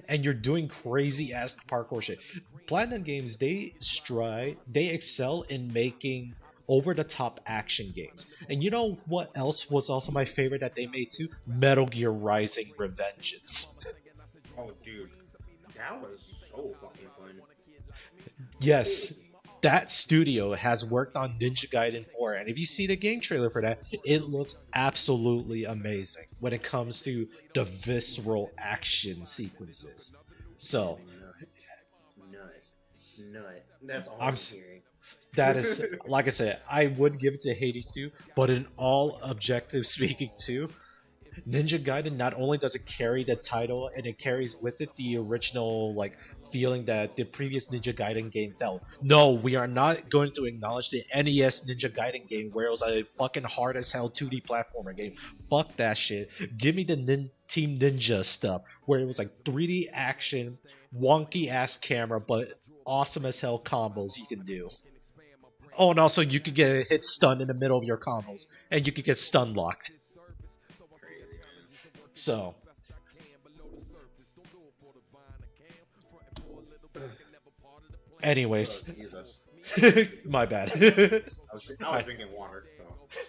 And you're doing crazy ass parkour shit. Platinum Games, they excel in making over the top action games. And you know what else was also my favorite that they made too? Metal Gear Rising Revengeance. Oh, dude, that was so fucking fun. Yes, that studio has worked on Ninja Gaiden 4, and if you see the game trailer for that, it looks absolutely amazing when it comes to the visceral action sequences. So, Nut. That's all I'm I'm s- hearing. that is, like I said, I would give it to Hades too, but in all objective speaking too, Ninja Gaiden not only does it carry the title, and it carries with it the original like feeling that the previous Ninja Gaiden game felt. No, we are not going to acknowledge the NES Ninja Gaiden game where it was a fucking hard as hell 2D platformer game. Fuck that shit. Give me the Team Ninja stuff where it was like 3D action, wonky ass camera, but awesome as hell combos you can do. Oh, and also you could get hit stun in the middle of your combos, and you could get stun locked. Crazy, man. So, anyways, Jesus. my bad. I was drinking water,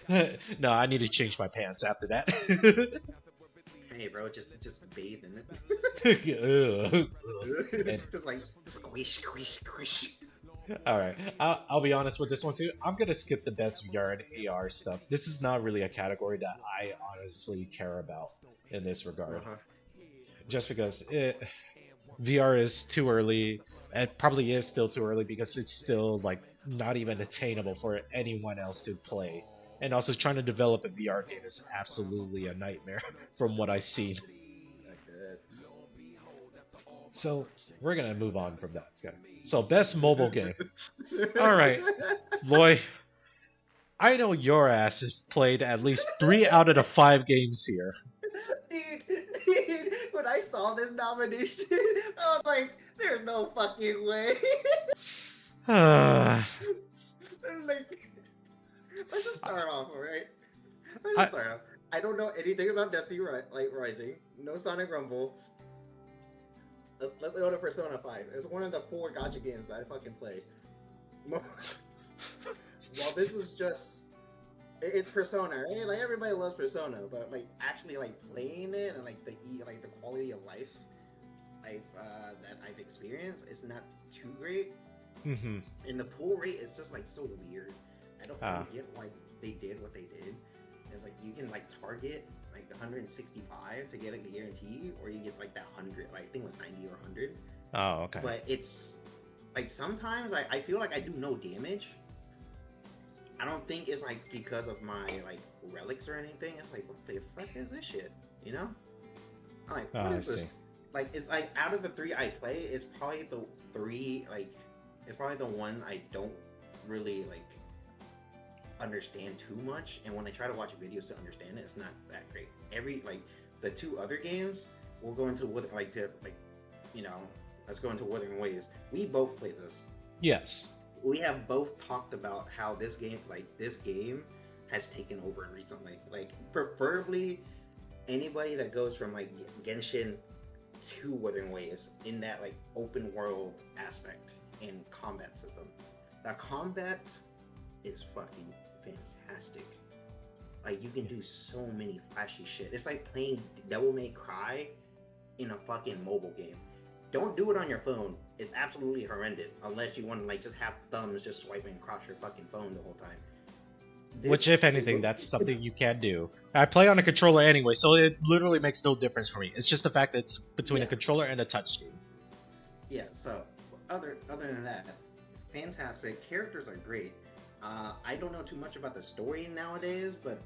so. No, I need to change my pants after that. Hey, bro, just bathe in Ugh. it. Just like squish, squish, squish. All right, I'll be honest with this one too. I'm gonna skip the best VR and AR stuff. This is not really a category that I honestly care about in this regard, just because VR is too early. It probably is still too early because it's still like not even attainable for anyone else to play. And also trying to develop a VR game is absolutely a nightmare from what I've seen. So we're gonna move on from that. So best mobile game. All right, Loy. I know your ass has played at least 3 out of the 5 games here. Dude, when I saw this nomination, I was like, there's no fucking way. Like, let's just start off, alright? Let's just start off. I don't know anything about Destiny Rising. No Sonic Rumble. Let's go to Persona 5. It's one of the 4 gacha games that I fucking play. Well, this is just... It's Persona, right? Like, everybody loves Persona, but, like, actually, like, playing it and, like, the quality of life that I've experienced is not too great. Mm-hmm. And the pull rate is just, like, so weird. I don't really get why they did what they did. It's like, you can, like, target, like, 165 to get, like, the guarantee, or you get, like, that 100. Like, I think it was 90 or 100. Oh, okay. But it's, like, sometimes I feel like I do no damage. I don't think it's, like, because of my, like, relics or anything. It's like, what the fuck is this shit? You know? I'm like, what is this? Like, it's like, out of the 3 I play, it's probably the 3, like, it's probably the one I don't really, like, understand too much. And when I try to watch videos to understand it, it's not that great. The 2 other games, we'll go into, let's go into Wuthering Waves. We both played this. Yes. We have both talked about how this game has taken over recently. Like, preferably anybody that goes from, like, Genshin to Wuthering Waves in that, like, open world aspect and combat system. That combat is fucking fantastic. like you can do so many flashy shit. It's like playing Devil May Cry in a fucking mobile game. Don't do it on your phone. It's absolutely horrendous unless you want to like just have thumbs just swiping across your fucking phone the whole time. Which, if anything, that's something you can do. I play on a controller anyway, so it literally makes no difference for me. It's just the fact that it's between a controller and a touchscreen. Yeah. So other than that, fantastic. Characters are great. I don't know too much about the story nowadays, but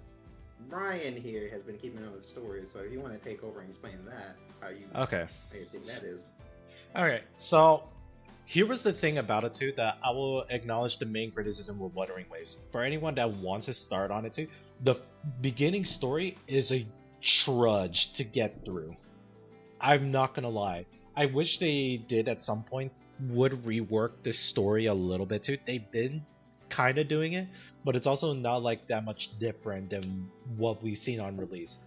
Brian here has been keeping up with the story. So if you want to take over and explain that, how you think that is. Okay, so here was the thing about it too that I will acknowledge the main criticism with Wuthering Waves. For anyone that wants to start on it too, the beginning story is a trudge to get through. I'm not gonna lie. I wish they did at some point would rework the story a little bit too. They've been kind of doing it, but it's also not like that much different than what we've seen on release.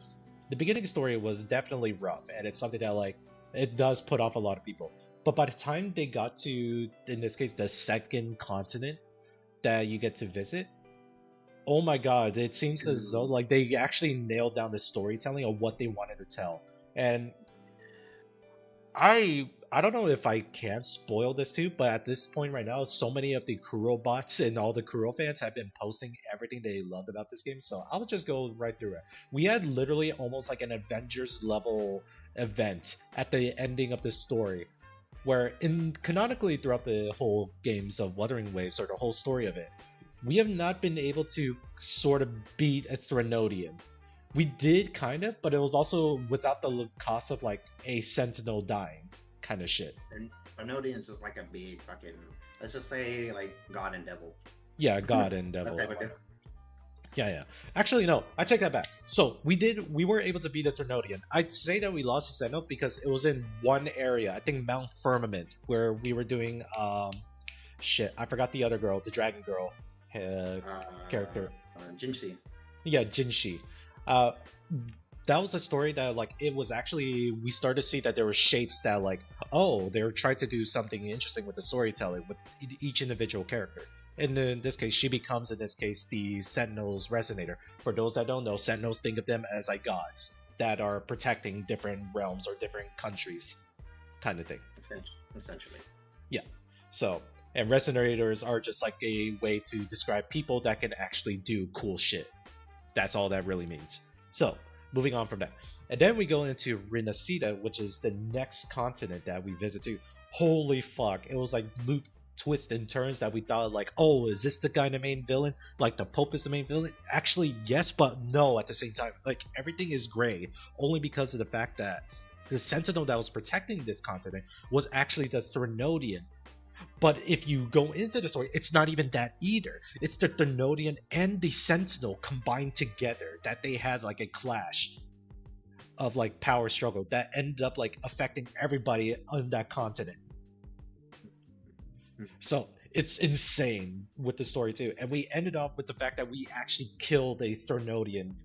The beginning story was definitely rough, and it's something that like it does put off a lot of people. But by the time they got to, in this case, the second continent that you get to visit, oh my god, it seems as though like they actually nailed down the storytelling of what they wanted to tell. And I don't know if I can spoil this too, but at this point right now, so many of the Kuro bots and all the Kuro fans have been posting everything they loved about this game, so I'll just go right through it. We had literally almost like an Avengers level event at the ending of the story, where canonically throughout the whole games of Wuthering Waves, or the whole story of it, we have not been able to sort of beat a Threnodian. We did kind of, but it was also without the cost of like a Sentinel dying kind of shit. And Threnodian is just like a big fucking, let's just say like God and Devil. Yeah, God and Devil. Yeah. Actually, no, I take that back. So we were able to beat the Threnodian. I'd say that we lost the Sentinel because it was in one area, I think Mount Firmament, where we were doing shit. I forgot the other girl, the dragon girl character. Jinshi. Yeah, Jinshi. That was a story that like it was actually, we started to see that there were shapes that like, oh, they were trying to do something interesting with the storytelling with each individual character. And in this case, she becomes, in this case, the Sentinel's Resonator. For those that don't know, Sentinels, think of them as like gods that are protecting different realms or different countries, kind of thing. Essentially. Yeah. So, and Resonators are just like a way to describe people that can actually do cool shit. That's all that really means. So, moving on from that. And then we go into Renacida, which is the next continent that we visit to. Holy fuck. It was like loop twists and turns that we thought like, oh, is this the guy the main villain? Like the Pope is the main villain? Actually, yes, but no at the same time. Like everything is gray only because of the fact that the Sentinel that was protecting this continent was actually the Threnodian. But if you go into the story, it's not even that either. It's the Threnodian and the Sentinel combined together that they had like a clash of like power struggle that ended up like affecting everybody on that continent. So it's insane with the story too. And we ended off with the fact that we actually killed a Threnodian.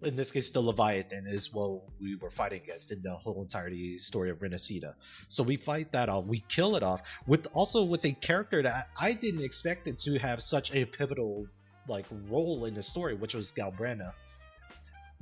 In this case, the Leviathan is what we were fighting against in the whole entirety story of Renacida. So we fight that off, we kill it off, with a character that I didn't expect it to have such a pivotal like role in the story, which was Galbrana.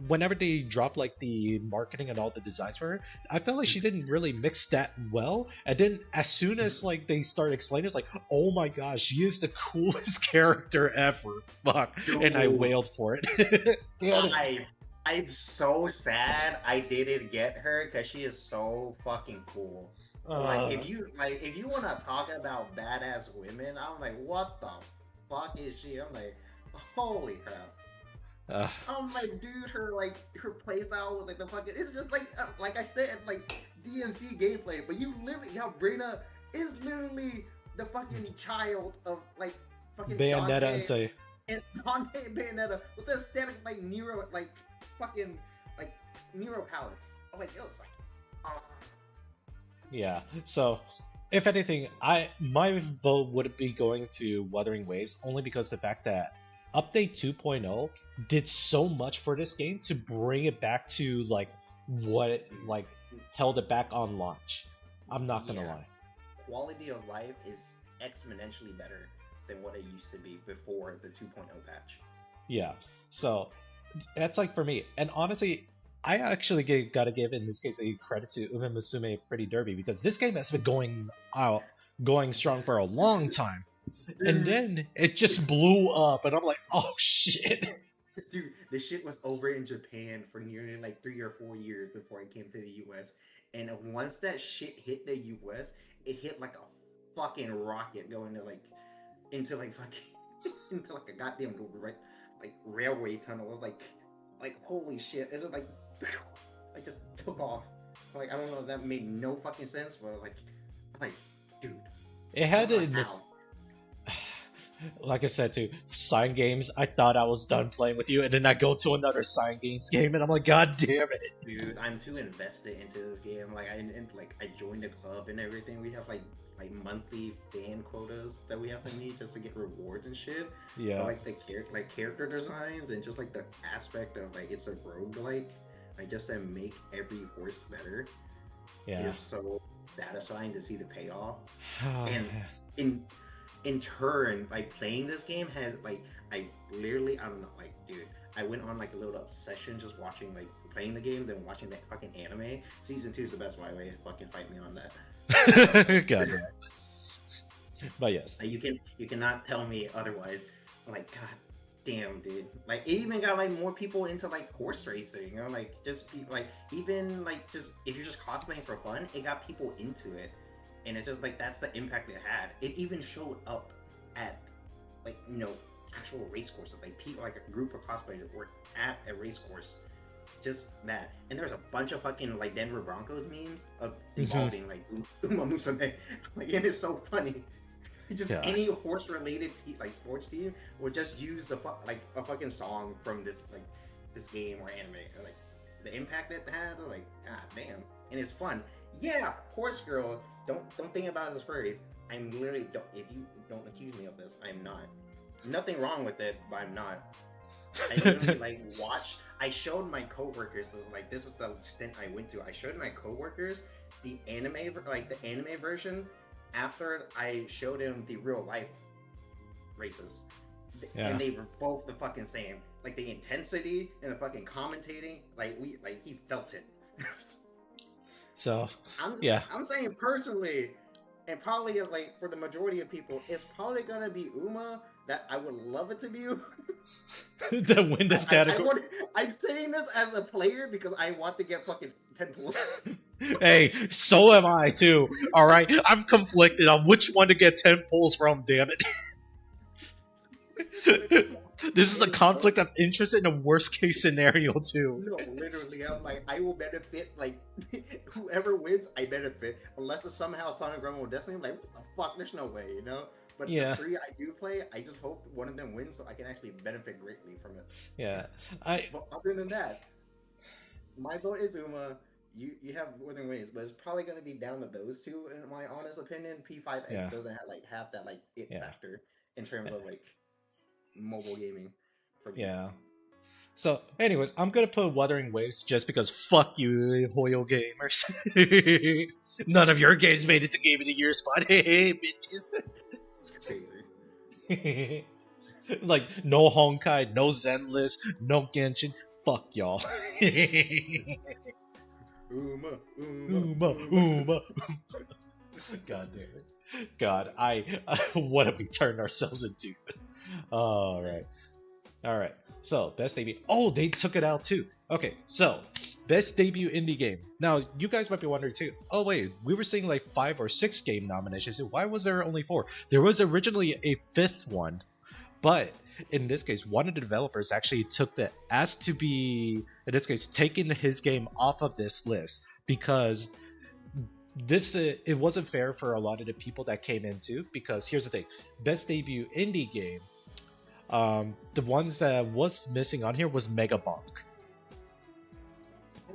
Whenever they dropped like the marketing and all the designs for her, I felt like she didn't really mix that well. And then as soon as like they started explaining, it's like, oh my gosh, she is the coolest character ever. Fuck. Dude. And I wailed for it. Damn it. I'm so sad I didn't get her because she is so fucking cool. Like if you want to talk about badass women, I'm like, what the fuck is she? I'm like, holy crap. I'm like, dude, her playstyle with like the fucking, it's just like I said, like DMC gameplay, but you literally, Brina is literally the fucking child of like fucking Bayonetta and Dante and Bayonetta with the aesthetic like Nero, like fucking like Nero palettes. I'm like, it was like, yeah. So if anything, my vote would be going to Wuthering Waves only because the fact that Update 2.0 did so much for this game to bring it back to like what it like held it back on launch. I'm not gonna lie. Quality of life is exponentially better than what it used to be before the 2.0 patch. Yeah. So That's like for me. And honestly, I actually gotta give in this case a credit to Ume Musume Pretty Derby because this game has been going strong for a long time. And then it just blew up, and I'm like, oh shit. Dude, this shit was over in Japan for nearly like 3 or 4 years before it came to the US. And once that shit hit the US, it hit like a fucking rocket going to like into like fucking into like a goddamn right like railway tunnel. It was like holy shit. It was like I just took off. Like I don't know, that made no fucking sense, but like dude. It had it like, in this. how? Like I said too, sign games. I thought I was done playing with you, and then I go to another sign games game, and I'm like, God damn it, dude! I'm too invested into this game. Like I joined a club and everything. We have like monthly fan quotas that we have to meet just to get rewards and shit. Yeah. But, like the character designs and just like the aspect of like it's a roguelike. Like just to make every horse better. Yeah. It's so satisfying to see the payoff. And in turn, like playing this game has like I don't know, like dude, I went on like a little obsession just watching like playing the game, then watching that fucking anime. Season 2 is the best, by the way. Fucking fight me on that. God damn. But yes, like, you cannot tell me otherwise. Like god damn, dude. Like it even got like more people into like horse racing. You know, like just like even like just if you're just cosplaying for fun, it got people into it. And it's just like that's the impact it had. It even showed up at like actual race courses. Like people, like a group of cosplayers were at a race course. Just that, and there's a bunch of fucking like Denver Broncos memes of involving like Uma Musume. Like and it's so funny. Just any horse related like sports team would just use a fucking song from this game or anime. Like the impact it had. Like god damn, and it's fun. Yeah, horse girl. Don't think about it as furries. I'm literally if you don't accuse me of this, I'm not. Nothing wrong with it, but I'm not. I literally like watch. I showed my coworkers like this is the stint I went to. I showed my coworkers the anime version after I showed him the real life races, and they were both the fucking same. Like the intensity and the fucking commentating, he felt it. So I'm saying personally, and probably like for the majority of people, it's probably gonna be Uma. That I would love it to be Uma. To win this category. I'm saying this as a player because I want to get fucking 10 pulls. Hey, so am I too. All right, I'm conflicted on which one to get 10 pulls from. Damn it. This is a conflict of interest in a worst case scenario too. No, literally, I'm like, I will benefit. Like, whoever wins, I benefit. Unless it's somehow Sonic Rumble Destiny. I'm like, what the fuck? There's no way, you know. But the 3 I do play, I just hope one of them wins so I can actually benefit greatly from it. Yeah, But other than that, my vote is Uma. You have more than wins, but it's probably going to be down to those two in my honest opinion. P5X doesn't have that like it factor in terms of like mobile gaming. Yeah. So, anyways, I'm gonna put Wuthering Waves just because fuck you, Hoyo gamers. None of your games made it to Game of the Year spot. Hey, bitches. Crazy. Like, no Honkai, no Zenless, no Genshin. Fuck y'all. Uma. God damn it. God, what have we turned ourselves into? All right. So best debut. Oh, they took it out too. Okay, so best debut indie game. Now you guys might be wondering too. Oh wait, we were seeing like 5 or 6 game nominations. Why was there only 4? There was originally a 5th one, but in this case, one of the developers actually asked to be, in this case, taking his game off of this list because it wasn't fair for a lot of the people that came into. Because here's the thing: best debut indie game. The ones that was missing on here was Megabonk.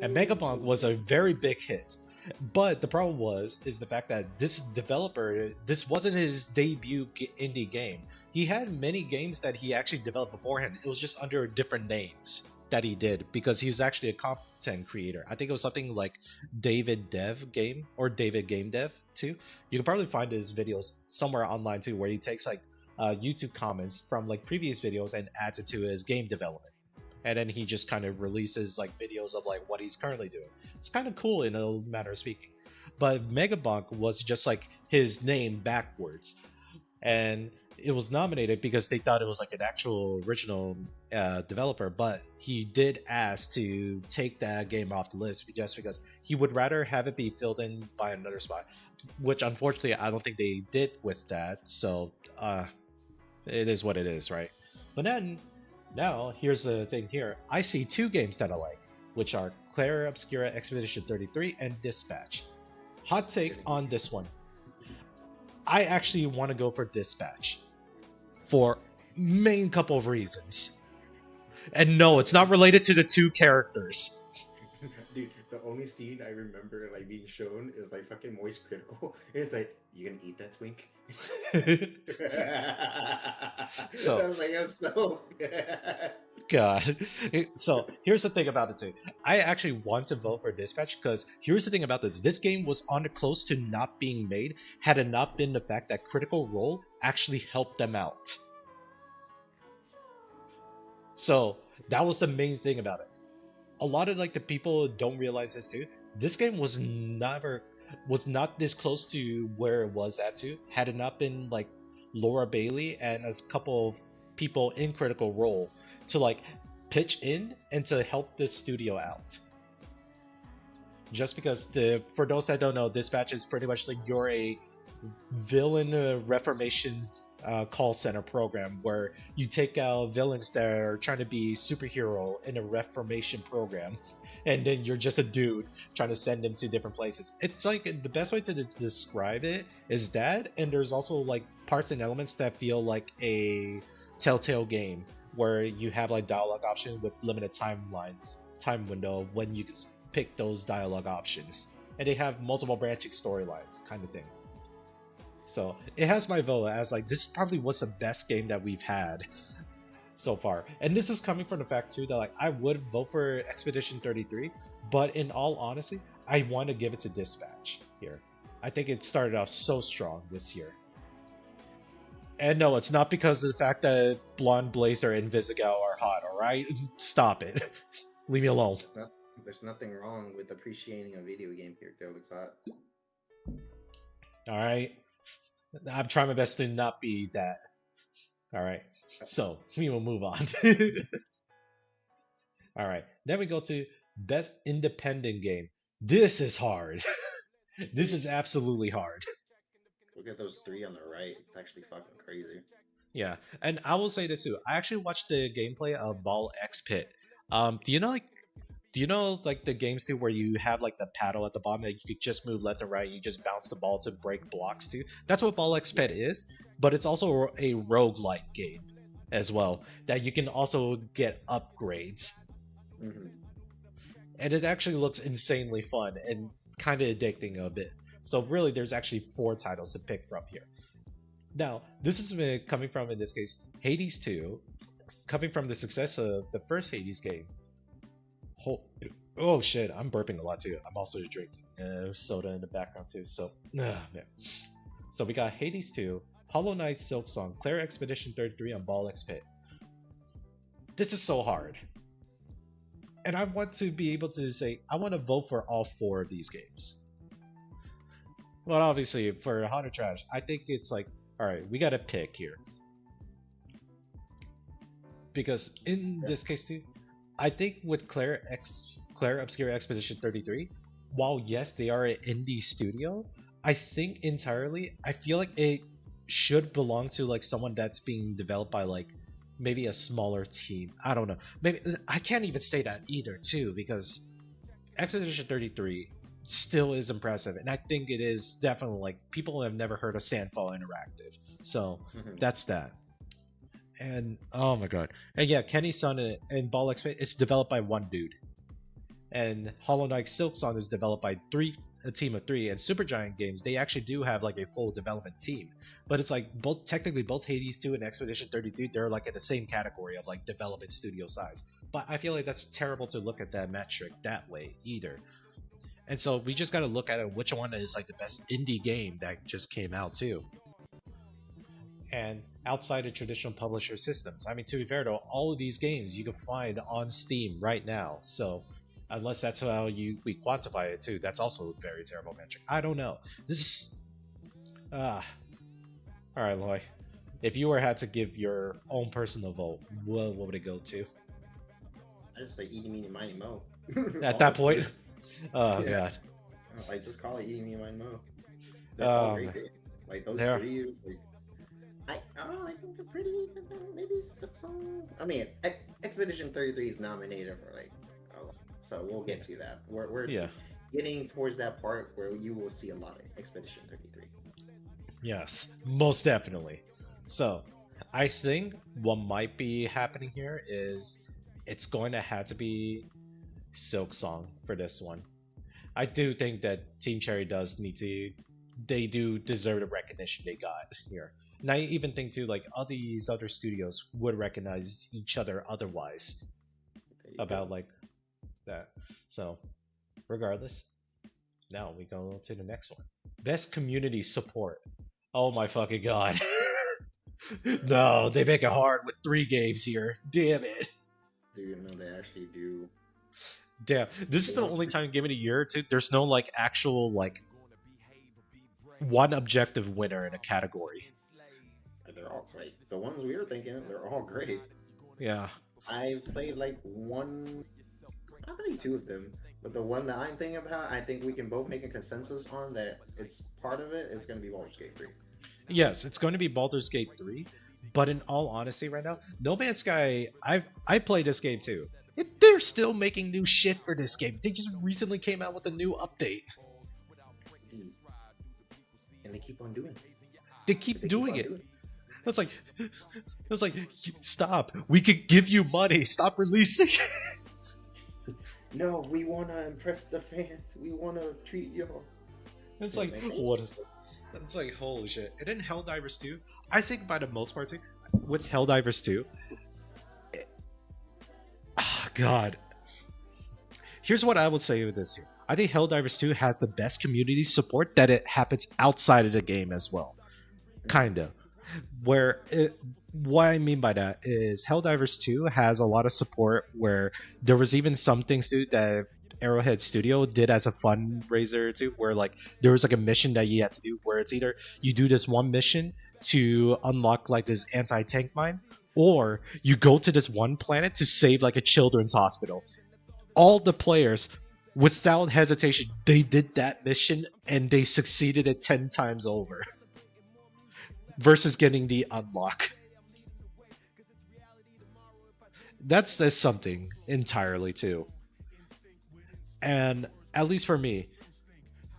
And Megabonk was a very big hit. But the problem is the fact that this developer, this wasn't his debut indie game. He had many games that he actually developed beforehand. It was just under different names that he did because he was actually a content creator. I think it was something like David Dev Game or David Game Dev too. You can probably find his videos somewhere online too, where he takes like YouTube comments from like previous videos and adds it to his game development. and then he just kind of releases like videos of like what he's currently doing. It's kind of cool in a manner of speaking. But Megabonk was just like his name backwards, and it was nominated because they thought it was like an actual original developer, but he did ask to take that game off the list just because he would rather have it be filled in by another spot, which unfortunately I don't think they did with that. So it is what it is, right? But then now here's the thing here. I see two games that I like, which are Claire Obscura Expedition 33 and Dispatch. Hot take on this one. I actually want to go for Dispatch for main couple of reasons. And no, it's not related to the two characters. Dude, the only scene I remember like being shown is like fucking Moist Critical. It's like, you gonna eat that twink? So I was like, I'm so God. So here's the thing about it too. I actually want to vote for Dispatch because here's the thing about this. This game was on the close to not being made had it not been the fact that Critical Role actually helped them out. So that was the main thing about it. A lot of like the people don't realize this too. This game was not this close to where it was at too had it not been like Laura Bailey and a couple of people in Critical Role to like pitch in and to help this studio out. Just because for those that don't know, Dispatch is pretty much like you're a villain reformation call center program where you take out villains that are trying to be superhero in a reformation program, and then you're just a dude trying to send them to different places. It's like the best way to describe it is that, and there's also like parts and elements that feel like a Telltale game where you have like dialogue options with limited time window when you can pick those dialogue options, and they have multiple branching storylines kind of thing. So it has my vote as like this probably was the best game that we've had so far, and this is coming from the fact too that like I would vote for Expedition 33, but in all honesty I want to give it to Dispatch here. I think it started off so strong this year. And no, it's not because of the fact that Blonde Blazer and Visigal are hot, alright? Stop it. Leave me alone. There's nothing wrong with appreciating a video game character that looks hot. Alright? I'm trying my best to not be that. Alright. So, we will move on. Alright. Then we go to Best Independent Game. This is hard. This is absolutely hard. Look at those three on the right. It's actually fucking crazy. Yeah, and I will say this too. I actually watched the gameplay of Ball X Pit. Do you know like the games too where you have like the paddle at the bottom that you could just move left and right, and you just bounce the ball to break blocks too? That's what Ball X Pit is, but it's also a roguelike game as well that you can also get upgrades. Mm-hmm. And it actually looks insanely fun and kind of addicting a bit. So really, there's actually 4 titles to pick from here. Now, this is coming from, in this case, Hades 2, coming from the success of the first Hades game. Oh shit, I'm burping a lot too. I'm also drinking soda in the background too. So, yeah. So we got Hades 2, Hollow Knight, Silk Song, Claire Expedition 33, and Ball X Pit. This is so hard. And I want to be able to say, I want to vote for all 4 of these games. But obviously, for Hot or Trash, I think it's like, alright, we gotta pick here. Because in this case too, I think with Claire Obscura Expedition 33, while yes, they are an indie studio, I think entirely, I feel like it should belong to like someone that's being developed by like maybe a smaller team. I don't know. Maybe I can't even say that either too, because Expedition 33 still is impressive, and I think it is definitely like people have never heard of Sandfall Interactive, so that's that. And oh my god, and yeah, Kenny's Son and Ball X Pit, it's developed by one dude, and Hollow Knight Silk Song is developed by a team of 3, and Supergiant Games, they actually do have like a full development team, but it's like technically both Hades 2 and Expedition 33, they're like in the same category of like development studio size, but I feel like that's terrible to look at that metric that way either. And so we just got to look at it, which one is like the best indie game that just came out too. and outside of traditional publisher systems. I mean, to be fair though, all of these games you can find on Steam right now. So unless that's how we quantify it too, that's also a very terrible metric. I don't know. This is all right, Loy. If you were had to give your own personal vote, what would it go to? I just say eeny meeny miny mo. At that point, oh Yeah. god, Like just call it eeny meeny miny mo. They're Oh, all great man. games. Like those They're- three. Like, I think they're pretty. Maybe some. I mean, Expedition 33 is nominated for like a lot, so we'll get to that. We're yeah, getting towards that part where you will see a lot of Expedition 33. yes, most definitely. So, I think what might be happening here is it's going to have to be Silk Song for this one. I do think that Team Cherry does need to. They do deserve the recognition they got here. And I even think too, like all these other studios would recognize each other otherwise There you about go. like that. So, regardless, now we go to the next one. Best community support. Oh my fucking god. No, they make it hard with 3 games here. Damn it. Do you know they actually do? Damn. This is the only time given a year or two. There's no like actual like one objective winner in a category. They're all like the ones we were thinking. They're all great. Yeah. I've played like one. I played 2 of them, but the one that I'm thinking about, I think we can both make a consensus on that. It's part of it. It's going to be Baldur's Gate 3. Yes, it's going to be Baldur's Gate 3, but in all honesty right now, No Man's Sky, I played this game too. They're still making new shit for this game. They just recently came out with a new update. And they keep on doing it. They keep They doing on it. It's like stop. We could give you money. Stop releasing. No, we want to impress the fans. We want to treat y'all. It's like, what is it? It's like, holy shit. And then Helldivers 2, I think by the most part too, with Helldivers 2, God. Here's what I would say with this here. I think Helldivers 2 has the best community support that it happens outside of the game as well. Kinda. What I mean by that is Helldivers 2 has a lot of support where there was even some things too that Arrowhead Studio did as a fundraiser too, where like there was like a mission that you had to do where it's either you do this one mission to unlock like this anti-tank mine, or you go to this one planet to save like a children's hospital. All the players, without hesitation, they did that mission and they succeeded it 10 times over. Versus getting the unlock. That says something entirely too. And at least for me,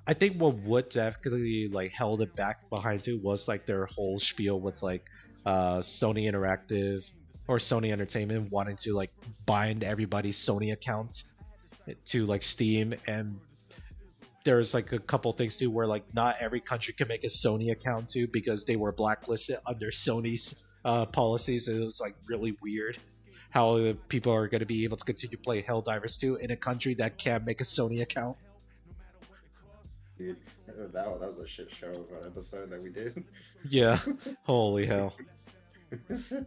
I think what would definitely like held it back behind too was like their whole spiel with like Sony Interactive or Sony Entertainment wanting to like bind everybody's Sony account to like Steam, and there's like a couple things too where like not every country can make a Sony account too because they were blacklisted under Sony's policies. It was like really weird how people are going to be able to continue to play Helldivers 2 in a country that can't make a Sony account. Dude, that was a shit show of an episode that we did. Yeah, holy hell.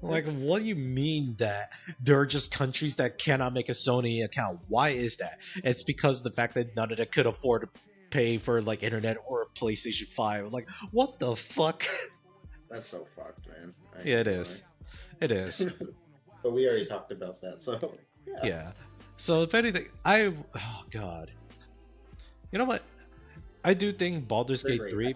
Like, what do you mean that there are just countries that cannot make a Sony account? Why is that? It's because the fact that none of them could afford to pay for like internet or a PlayStation 5. Like, what the fuck? That's so fucked, man. Yeah, it is. It is. But we already talked about that, so Yeah. So if anything, oh god. You know what? I do think Baldur's Gate 3.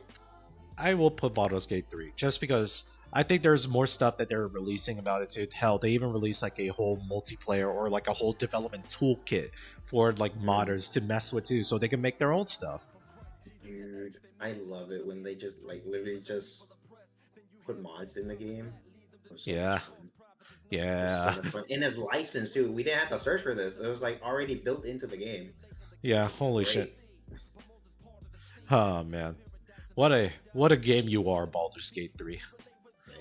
I will put Baldur's Gate 3 just because I think there's more stuff that they're releasing about it too. Hell, they even released like a whole multiplayer or like a whole development toolkit for like modders to mess with too, so they can make their own stuff. Dude, I love it when they just like literally just put mods in the game. So Yeah. Yeah. so and it's licensed too. We didn't have to search for this. It was like already built into the game. Yeah, holy Great. shit. Oh man. What a game you are, Baldur's Gate 3.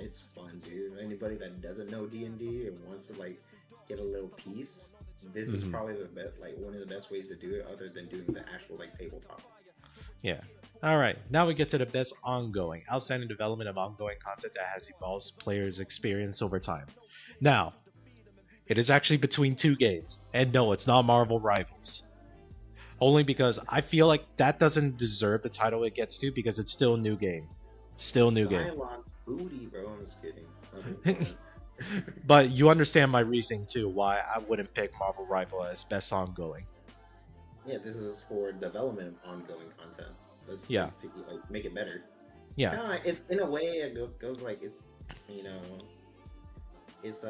It's fun, dude. Anybody that doesn't know D&D and wants to like get a little piece, this is Mhm. probably the best, like one of the best ways to do it, other than doing the actual like tabletop. Yeah. All right. Now we get to the best ongoing, outstanding development of ongoing content that has evolved players' experience over time. Now, it is actually between two games, and no, it's not Marvel Rivals. Only because I feel like that doesn't deserve the title it gets to because it's still a new game. Still a new game. Cylon's booty, bro. I'm just kidding. But you understand my reasoning too, why I wouldn't pick Marvel Rival as best ongoing. Yeah, this is for development of ongoing content. Let's Yeah. like make it better. Yeah. Kind of like, it's in a way it goes like it's it's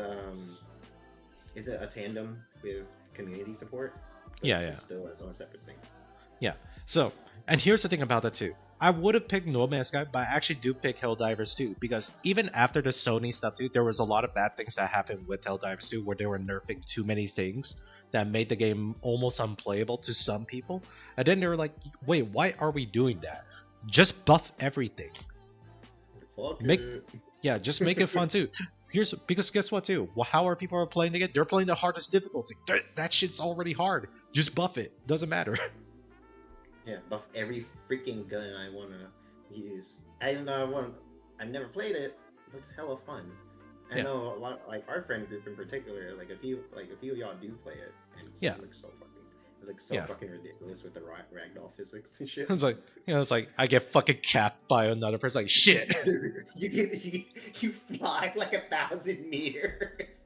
a tandem with community support. Yeah, It's yeah. still its own separate thing. Yeah. So, and here's the thing about that too. I would have picked No Man's Sky, but I actually do pick Helldivers 2 because even after the Sony stuff too, there was a lot of bad things that happened with Helldivers 2 where they were nerfing too many things that made the game almost unplayable to some people. And then they were like, wait, why are we doing that? Just buff everything. Fuck Make- it. Yeah, just make it fun too. Here's because guess what too? Well, how are people playing the game? They're playing the hardest difficulty. That shit's already hard. Just buff it. Doesn't matter. Yeah, buff every freaking gun I wanna use. Even though I've never played it. It looks hella fun. I Yeah. know a lot, like our friend group in particular. Like a few of y'all do play it, and Yeah. it looks so Yeah. fucking ridiculous with the ragdoll physics and shit. It's like, it's like I get fucking capped by another person. Like shit. you fly like 1,000 meters.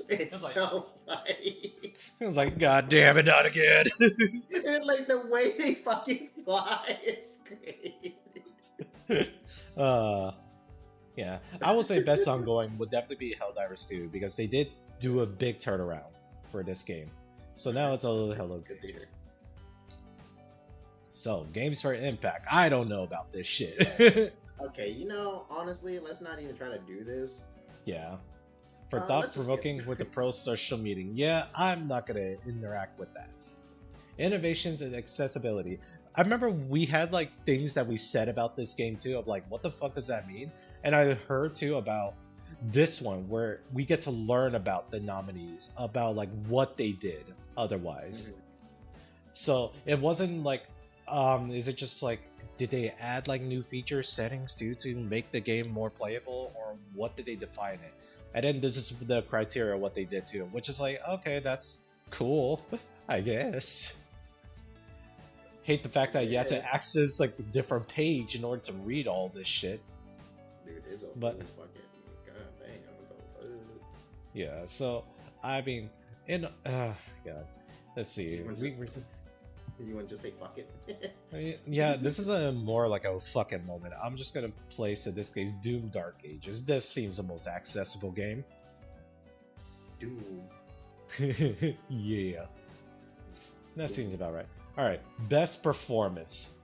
It's like- so funny. It's like, God damn it, not again. And like the way they fucking fly is crazy. Yeah, I will say best ongoing would definitely be Helldivers 2 because they did do a big turnaround for this game. So now it's a little hella Good to hear. So games for impact. I don't know about this shit. Okay, honestly, let's not even try to do this. Yeah. For Let's thought just provoking skip. with the pro social meeting. Yeah, I'm not gonna interact with that. Innovations and accessibility. I remember we had like things that we said about this game too, of like, what the fuck does that mean? And I heard too about this one where we get to learn about the nominees, about like what they did otherwise. Mhm. So it wasn't like, is it just like, did they add like new feature settings too to make the game more playable, or what did they define it? And then this is the criteria of what they did too, which is like, okay, that's cool, I guess. Hate the fact that you had to Yeah. access like a different page in order to read all this shit. Dude, it's a But- fucking goddamn. What the fuck? Yeah, so I mean, God, let's see. You want to just say fuck it? Yeah, this is a more like a fucking moment. I'm just gonna place in this case Doom Dark Ages. This seems the most accessible game. Dude. Yeah, that seems about right. All right, best performance.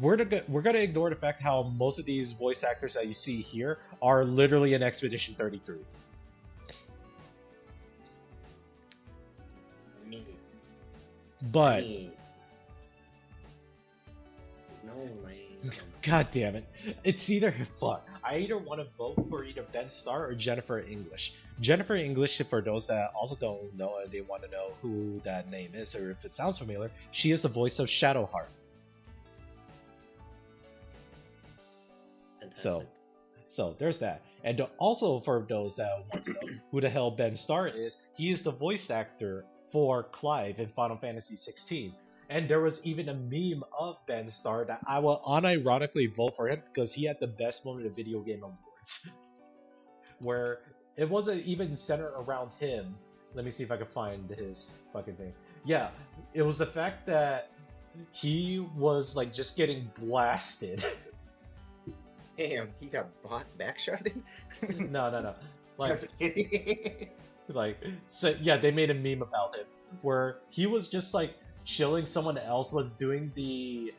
We're gonna ignore the fact how most of these voice actors that you see here are literally in Expedition 33. Me. But Me. No, man. God damn it. It's either fuck. I either want to vote for either Ben Starr or Jennifer English. Jennifer English, for those that also don't know and they want to know who that name is or if it sounds familiar, she is the voice of Shadowheart. Fantastic. So there's that. And also for those that want to know who the hell Ben Starr is, he is the voice actor for Clive in Final Fantasy 16. And there was even a meme of Ben Starr that I will unironically vote for him because he had the best moment of video game awards. Where it wasn't even centered around him. Let me see if I can find his fucking thing. Yeah, it was the fact that he was like just getting blasted. Damn, he got backshotted? No. Like, Like, like, so yeah, they made a meme about him where he was just like chilling, someone else was doing the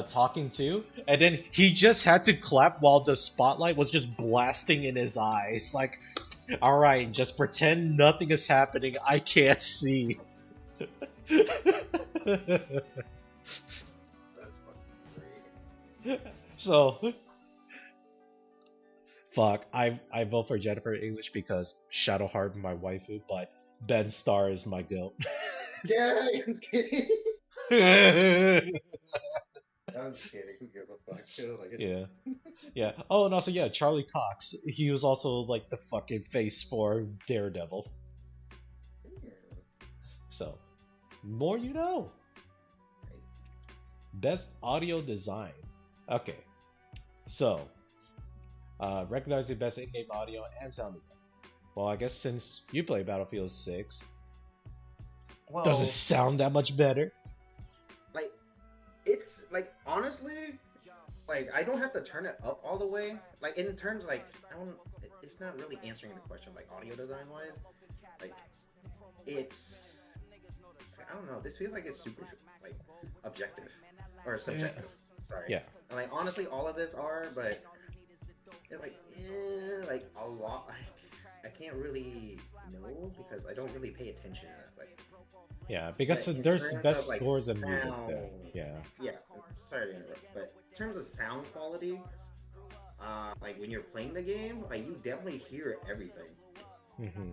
talking to, and then he just had to clap while the spotlight was just blasting in his eyes. Like, all right, just pretend nothing is happening. I can't see. that's fucking great. So, fuck. I vote for Jennifer English because Shadowheart my waifu, but Ben Starr is my goat. Yeah, I'm kidding. I'm just kidding. Who gives a fuck? Like, Yeah. Yeah. Oh, and also, yeah, Charlie Cox. He was also like the fucking face for Daredevil. So, more you know. Best audio design. Okay. So, recognizing best in-game audio and sound design. Well, I guess since you play Battlefield 6, well, does it sound that much better? like, it's like honestly, like I don't have to turn it up all the way. Like in terms, like I don't. It's not really answering the question, like audio design wise. Like, it's. I don't know. This feels like it's super like objective or subjective. Sorry. Yeah. And, like honestly, all of this are, but it's like a lot. I can't really know because I don't really pay attention to that. Like, Yeah, because but in there's terms best of, like, scores and music sound, there. Yeah. yeah. Sorry to interrupt, but in terms of sound quality, like when you're playing the game, like you definitely hear everything. Mm-hmm.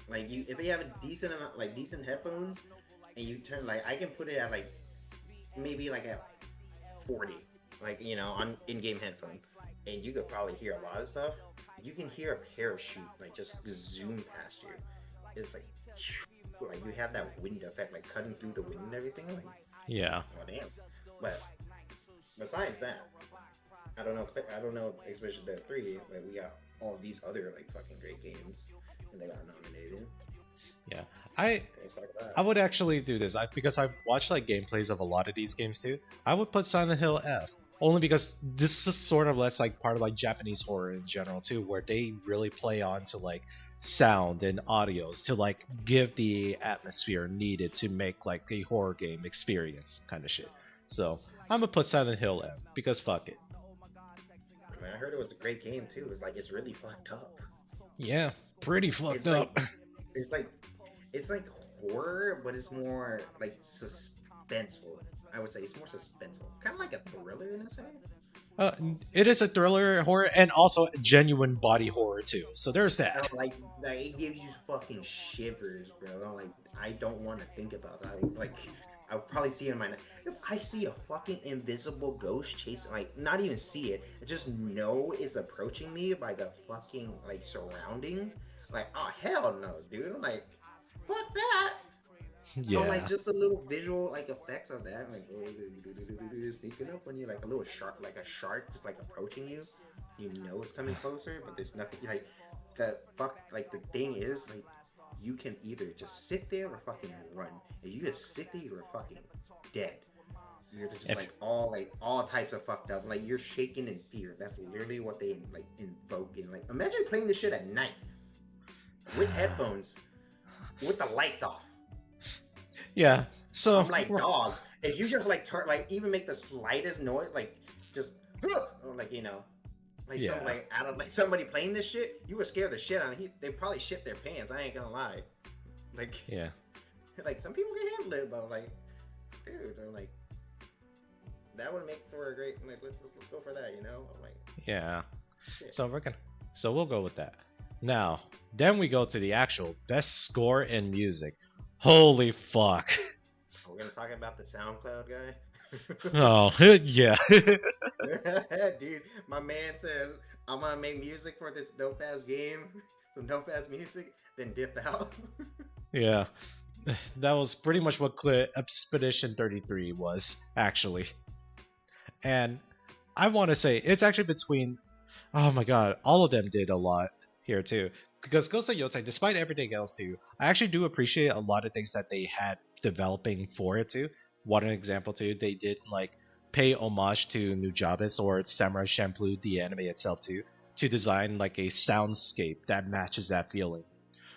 Like you, if you have a decent amount, like decent headphones, and you turn like I can put it at like maybe like at 40, like on in-game headphone, and you could probably hear a lot of stuff. You can hear a parachute like just zoom past you. It's like you have that wind effect like cutting through the wind and everything. Like, Yeah. oh damn. But besides that, I don't know Expedition 3, like we got all these other like fucking great games and they got nominated. Yeah. I would actually do this because I've watched like gameplays of a lot of these games too. I would put Silent Hill F only because this is sort of less like part of like Japanese horror in general too, where they really play on to like sound and audios to like give the atmosphere needed to make like a horror game experience kind of shit. So I'm gonna put Silent Hill F because fuck it. I mean, I heard it was a great game too. It's really fucked up. Yeah, pretty fucked up. It's like horror, but it's more like suspenseful. I would say it's more suspenseful, kind of like a thriller in a sense. It is a thriller horror and also genuine body horror too. So there's that. Like it gives you fucking shivers, bro. Like I don't want to think about that. Like I would probably see it in my. If I see a fucking invisible ghost chasing, like not even see it, I just know it's approaching me by the fucking like surroundings. Like oh hell no, dude. I'm like fuck that. Yeah. So, like just a little visual like effects of that, like sneaking up on you, like a little shark, like a shark just like approaching you. You know it's coming closer, but there's nothing like the fuck. Like the thing is, like you can either just sit there or fucking run. If you just sit there, you're fucking dead. You're just all types of fucked up. Like you're shaking in fear. That's literally what they like invoke. And like imagine playing this shit at night with headphones, with the lights off. Yeah. So I'm like, dog, if you just like turn, like even make the slightest noise, like just like like yeah. some like out of like somebody playing this shit, you would scare the shit out of they probably shit their pants. I ain't gonna lie. Like yeah. Like some people can handle it, but like, dude, I'm like that would make for a great like let's go for that, I'm like yeah. shit. So we'll go with that. Now, then we go to the actual best score in music. Holy fuck. We're gonna talk about the SoundCloud guy. Oh, yeah. Dude, my man said, I'm gonna make music for this dope ass game, some dope ass music, then dip out. Yeah. That was pretty much what Expedition 33 was, actually. And I want to say, it's actually between, oh my god, all of them did a lot here too. Because Ghost of Yotei, despite everything else too, I actually do appreciate a lot of things that they had developing for it too. One example too, they did like pay homage to Nujabes or Samurai Champloo, the anime itself too, to design like a soundscape that matches that feeling.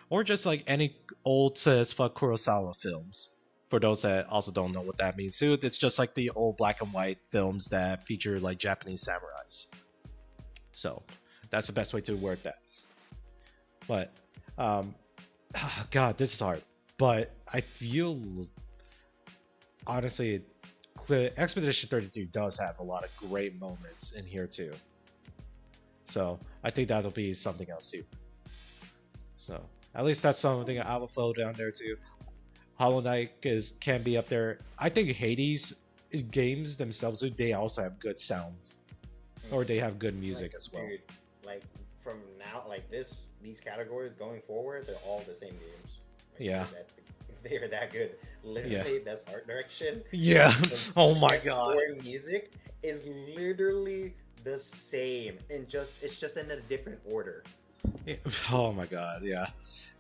Or just like any old as fuck Kurosawa films. For those that also don't know what that means too, it's just like the old black and white films that feature like Japanese samurais. So that's the best way to word that. But, God, this is hard. But I feel, honestly, Expedition 32 does have a lot of great moments in here too. So I think that'll be something else too. So at least that's something I will throw down there too. Hollow Knight can be up there. I think Hades games themselves, they also have good sounds, or they have good music like, as well. dude, like from now, like these categories going forward, they're all the same games. Like, Yeah. they're that good. Literally, best art direction. Yeah. Oh my best god. scoring music is literally the same, and it's just in a different order. Yeah. Oh my god, yeah.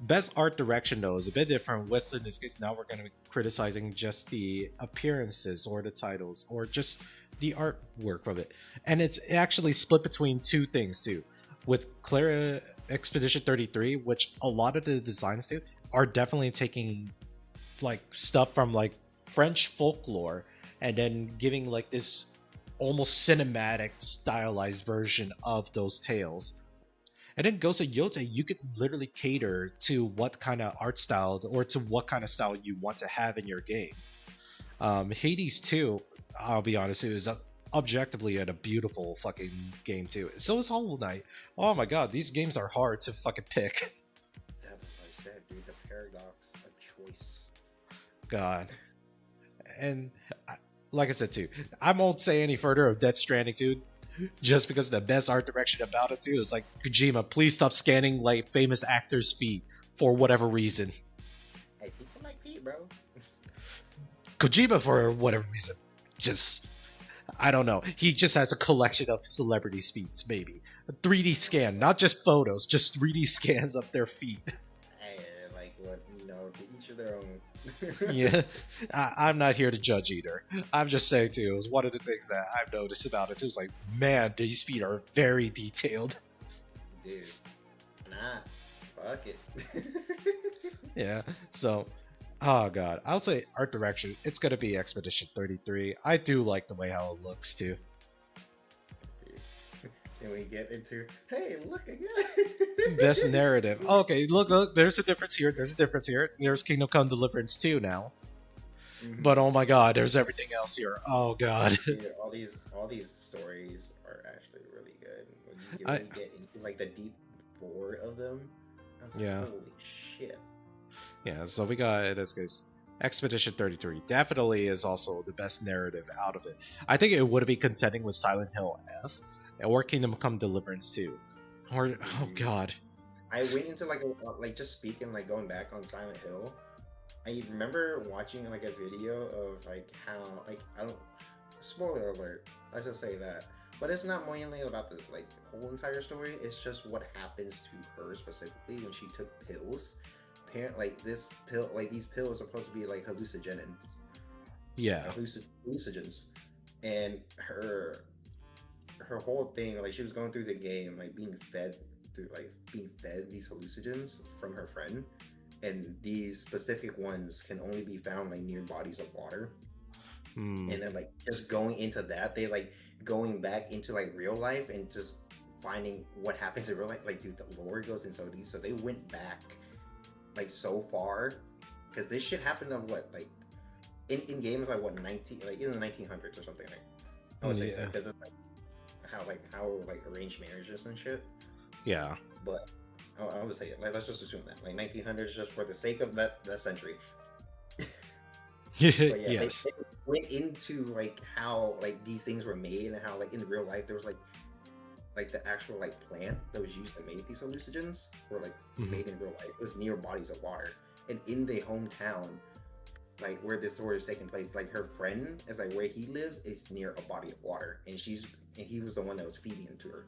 Best art direction though is a bit different. With in this case, now we're going to be criticizing just the appearances or the titles or just the artwork of it, and it's actually split between two things too. With Clara Expedition 33, which a lot of the designs do are definitely taking like stuff from like French folklore and then giving like this almost cinematic stylized version of those tales. And then Ghost of Yotei, you could literally cater to what kind of art style or to what kind of style you want to have in your game. Hades 2, I'll be honest, it was objectively a beautiful fucking game too. So is Hollow Knight. Oh my god, these games are hard to fucking pick. That's what I said, dude. The paradox of choice. God. And like I said too, I won't say any further of Death Stranding 2. Just because the best art direction about it too is like, Kojima, please stop scanning like famous actors' feet for whatever reason. Hey, people like feet, bro. Kojima, for whatever reason, just I don't know. He just has a collection of celebrities' feet, maybe a 3D scan, not just photos, just 3D scans of their feet. Hey, like what to each of their own. Yeah, I'm not here to judge either. I'm just saying too, it was one of the things that I've noticed about it. It was like, man, these feet are very detailed. Dude, fuck it. Yeah, so, oh god, I'll say art direction. It's gonna be Expedition 33. I do like the way how it looks too. And we get into, hey, look again. Best narrative. Okay, look, there's a difference here. There's Kingdom Come Deliverance 2 now. Mm-hmm. But oh my god, there's everything else here. Oh god. Dude, all these stories are actually really good. When you really get into like the deep lore of them. Yeah. Holy shit. Yeah, so we got, in this case, Expedition 33 definitely is also the best narrative out of it. I think it would be contending with Silent Hill F or Kingdom Come Deliverance 2. Or, oh god. I went into like just speaking, like going back on Silent Hill. I remember watching like a video of like how, like, I don't, spoiler alert, let's just say that. But it's not mainly about this like whole entire story. It's just what happens to her specifically when she took pills. Apparently, like this pill, like these pills are supposed to be like hallucinogens. Yeah. Hallucinogens, and her whole thing, like she was going through the game, like being fed these hallucinogens from her friend, and these specific ones can only be found like near bodies of water. And then like just going into that, they like going back into like real life and just finding what happens in real life. Like, dude, the lore goes in so deep. So they went back like so far, because this shit happened of what, like in games like what, 19, like in the 1900s or something, like I would say so, because it's like how arranged marriages and shit. Yeah. But I would say, like, let's just assume that like 1900s, just for the sake of that century. But yeah, yes. they went into like how like these things were made, and how like in real life there was like the actual like plant that was used to make these hallucinogens were like made in real life. It was near bodies of water, and in the hometown, like where this story is taking place, like her friend is like where he lives is near a body of water, and he was the one that was feeding it to her.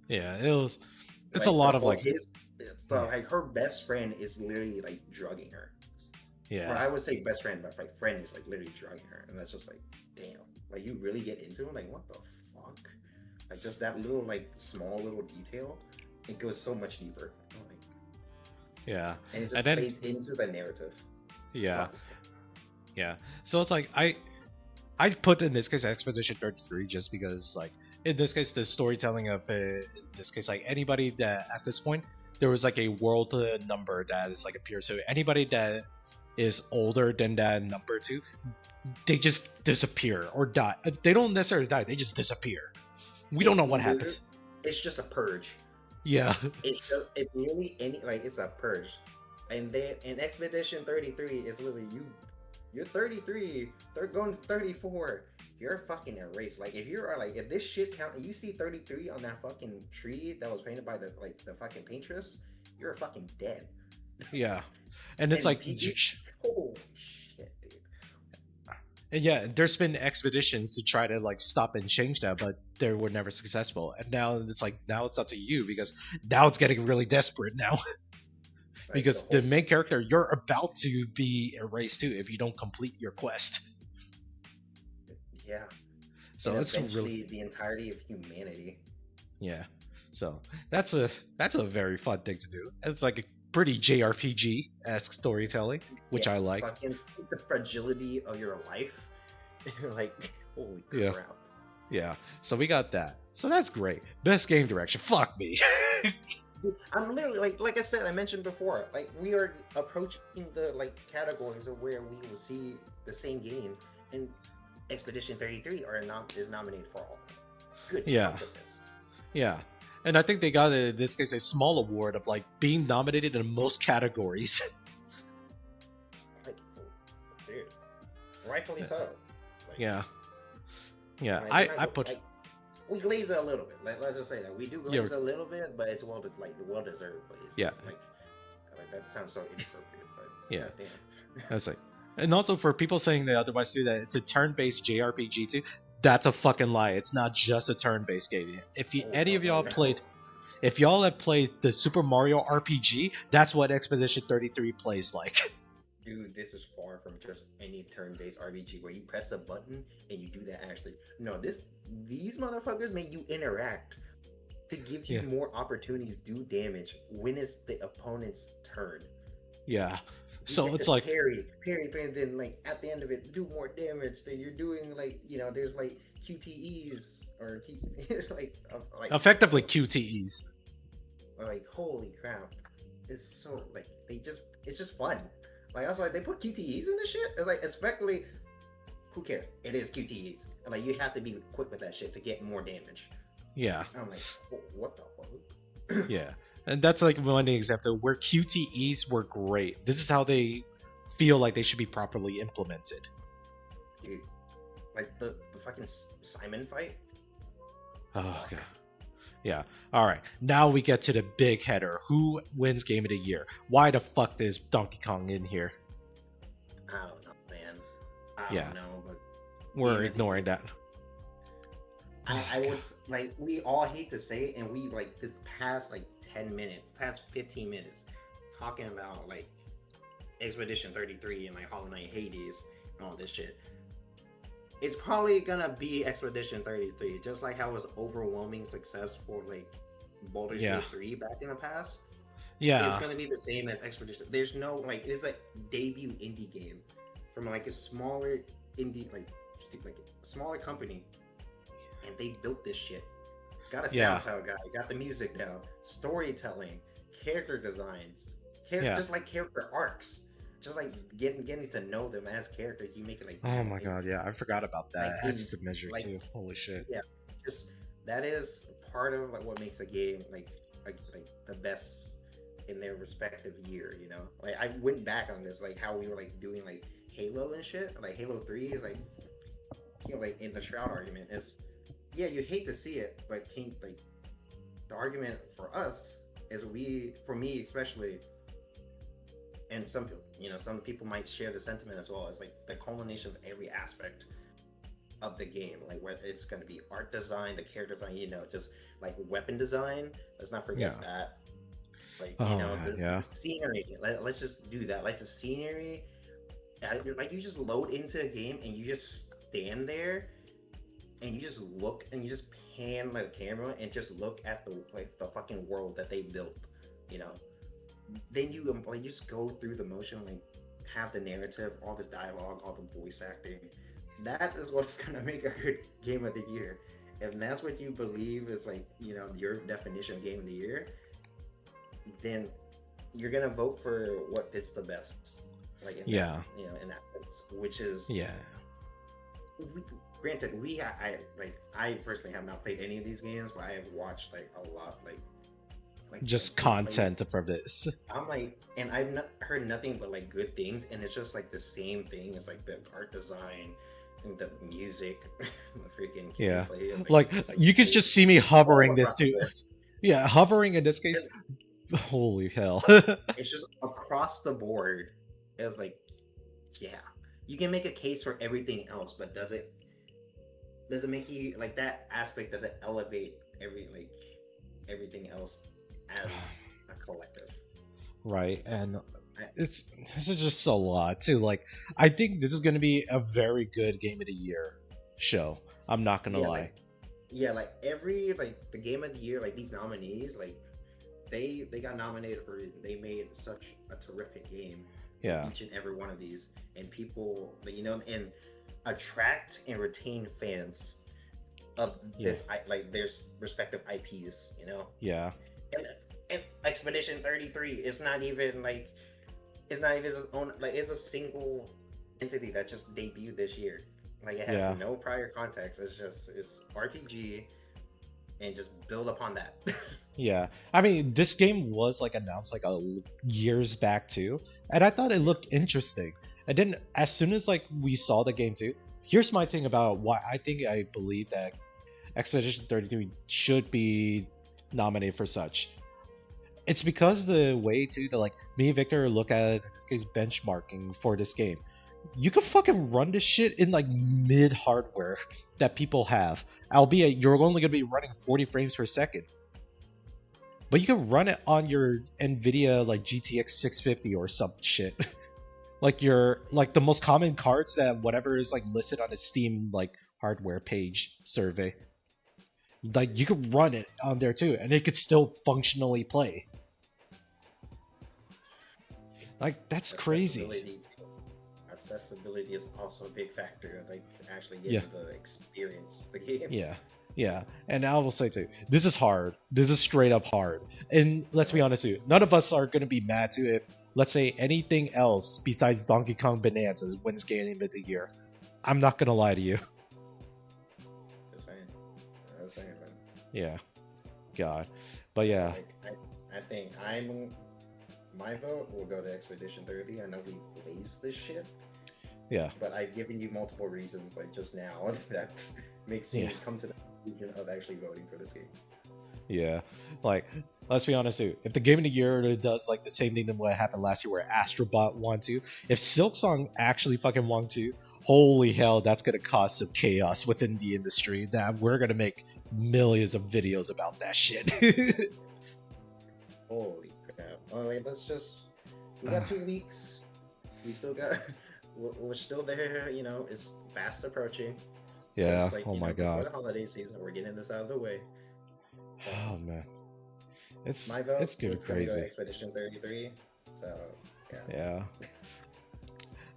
Yeah, it's like, a lot of like like her best friend is literally like drugging her. Yeah. Or I would say best friend, but like friend is like literally drugging her, and that's just like, damn. Like you really get into it, like what the fuck? Like just that little like small little detail, it goes so much deeper. Like, yeah. And it just plays into the narrative. Yeah. Obviously. Yeah. So it's like I put in this case Expedition 33 just because like in this case the storytelling of in this case like anybody that at this point there was like a world number that is like appears, so anybody that is older than that number 2, they just disappear or die. They don't necessarily die, they just disappear. We don't know what happens. It's just a purge. Yeah. It's really it's a purge. And then in Expedition 33 is literally You're 33. They're going 34. You're fucking erased. Like if you're like if this shit count and you see 33 on that fucking tree that was painted by the fucking paintress, you're fucking dead. Yeah, and it's And like, holy shit, dude. and yeah, there's been expeditions to try to like stop and change that, but they were never successful. And now it's like now it's up to you because now it's getting really desperate now. Like, Because the main character, you're about to be erased too if you don't complete your quest. yeah. So And it's eventually really, the entirety of humanity. yeah. So that's a very fun thing to do. It's like a pretty JRPG-esque storytelling, which Yeah, I like. Fucking the fragility of your life. Like holy Yeah. crap. Yeah. So we got that. So that's great. Best game direction. Fuck me. I'm literally like I said, I mentioned before, like we are approaching the like categories of where we will see the same games, and Expedition 33 is nominated for all. Good Yeah. chunk of this. Yeah. And I think they got, in this case, a small award of like being nominated in most categories. Like, dude, rightfully so. Like, Yeah. Yeah. like, I put. like, we glaze it a little bit. Let's just say that we do glaze Yeah. it a little bit, but it's well deserved glaze. Yeah. Like that sounds so inappropriate, but Yeah. goddamn. That's like, and also for people saying that otherwise too, that it's a turn-based JRPG too, that's a fucking lie. It's not just a turn-based game. If you, any of y'all played, if y'all have played the Super Mario RPG, that's what Expedition 33 plays like. Dude, this is far from just any turn-based RPG where you press a button and you do that actually. No, these motherfuckers make you interact to give you Yeah. more opportunities to do damage when it's the opponent's turn. Yeah. You So get it's to like, parry, and then like at the end of it, do more damage. Then you're doing like there's like QTEs or like effectively QTEs. like holy crap, it's so like it's just fun. Like also like they put QTEs in this shit. It's like especially who cares? It is QTEs, and like you have to be quick with that shit to get more damage. Yeah. I'm like, what the fuck? Yeah. And that's like one example where QTEs were great. This is how they feel like they should be properly implemented. Dude, like the fucking Simon fight. Oh, god. Yeah. All right. Now we get to the big header. Who wins Game of the Year? Why the fuck is Donkey Kong in here? I don't know, man. I Yeah. don't know, but We're ignoring that. I would like we all hate to say it, and we like this past like 10 minutes, past 15 minutes, talking about like Expedition 33 and like Hollow Knight Hades and all this shit. It's probably gonna be Expedition 33, just like how it was overwhelming success for like Baldur's Yeah. Gate 3 back in the past. Yeah. It's gonna be the same as Expedition. There's no like it's like debut indie game from like a smaller indie like a smaller company, and they built this shit. Got a Yeah. SoundCloud guy, got the music down, storytelling, character designs, Yeah. just like character arcs, just like getting to know them as characters. You make it like Oh my god, yeah, I forgot about that. Like, That's the measure like- too. Holy shit. Yeah. just that is part of like what makes a game like the best in their respective year. You know, like I went back on this like how we were like doing like Halo and shit. Like Halo 3 is like like in the Shroud argument is yeah, you hate to see it, but like the argument for us is for me especially, and some people some people might share the sentiment as well, as like the culmination of every aspect of the game, like whether it's going to be art design, the character design, just like weapon design. Let's not forget Yeah. that. Like yeah. the scenery. Let's just do that. Like the scenery, like you just load into a game and you just stand there and you just look and you just pan like the camera and just look at the fucking world that they built. Then you just go through the motion, like have the narrative, all this dialogue, all the voice acting. That is what's gonna make a good game of the year. If that's what you believe is like your definition of game of the year, then you're gonna vote for what fits the best. Like in that, in that sense, which is granted, I personally have not played any of these games, but I have watched like a lot, like just gameplay. content from this. I'm like, and I've not heard nothing but like good things, and it's just like the same thing. It's like the art design and the music, the freaking Yeah, gameplay. And, like it's just, you could just see me all hovering this across the too. board. Yeah, hovering in this case. It's, Holy hell. it's just across the board. It's like, yeah, you can make a case for everything else, but does it make you like that aspect? Does it elevate everything else as a collective? Right, and this is just a lot too. Like, I think this is going to be a very good game of the year show. I'm not gonna lie. Like every the game of the year, like these nominees, like they got nominated for a reason. They made such a terrific game. Yeah. Each and every one of these, and people, and attract and retain fans of this, like their respective IPs. Yeah. And Expedition 33 is not even it's not even its own, it's a single entity that just debuted this year. Like it has no prior context. It's RPG and just build upon that. Yeah, I mean, this game was announced years back too, and I thought it looked interesting. And then as soon as we saw the game too, here's my thing about why I believe that Expedition 33 should be nominated for such. It's because the way too that me and Victor look at it, in this case benchmarking for this game. You can fucking run this shit in mid hardware that people have, albeit you're only gonna be running 40 frames per second. But you can run it on your Nvidia GTX 650 or some shit. The most common cards that whatever is listed on the Steam hardware page survey. You could run it on there too, and it could still functionally play. That's crazy. Accessibility is also a big factor. Actually getting to experience the game. Yeah, and I will say too, this is hard. This is straight up hard. And let's be honest too, none of us are gonna be mad too if, let's say, anything else besides Donkey Kong Bonanza wins Game of the Year. I'm not gonna lie to you. Just saying, man. Yeah, God, but yeah. I think my vote will go to Expedition 30. I know we laced this shit. Yeah. But I've given you multiple reasons, just now, that makes me come to the conclusion of actually voting for this game. Yeah. Let's be honest too. If the Game of the Year does the same thing than what happened last year where Astrobot won to, if Silksong actually fucking won to, holy hell, that's gonna cause some chaos within the industry that we're gonna make millions of videos about that shit. Holy crap. Well, we got 2 weeks. We still got, we're still there, it's fast approaching. Yeah, oh my god. For the holiday season, we're getting this out of the way. So, oh man. my vote, it's getting crazy. Go Expedition 33. So, yeah.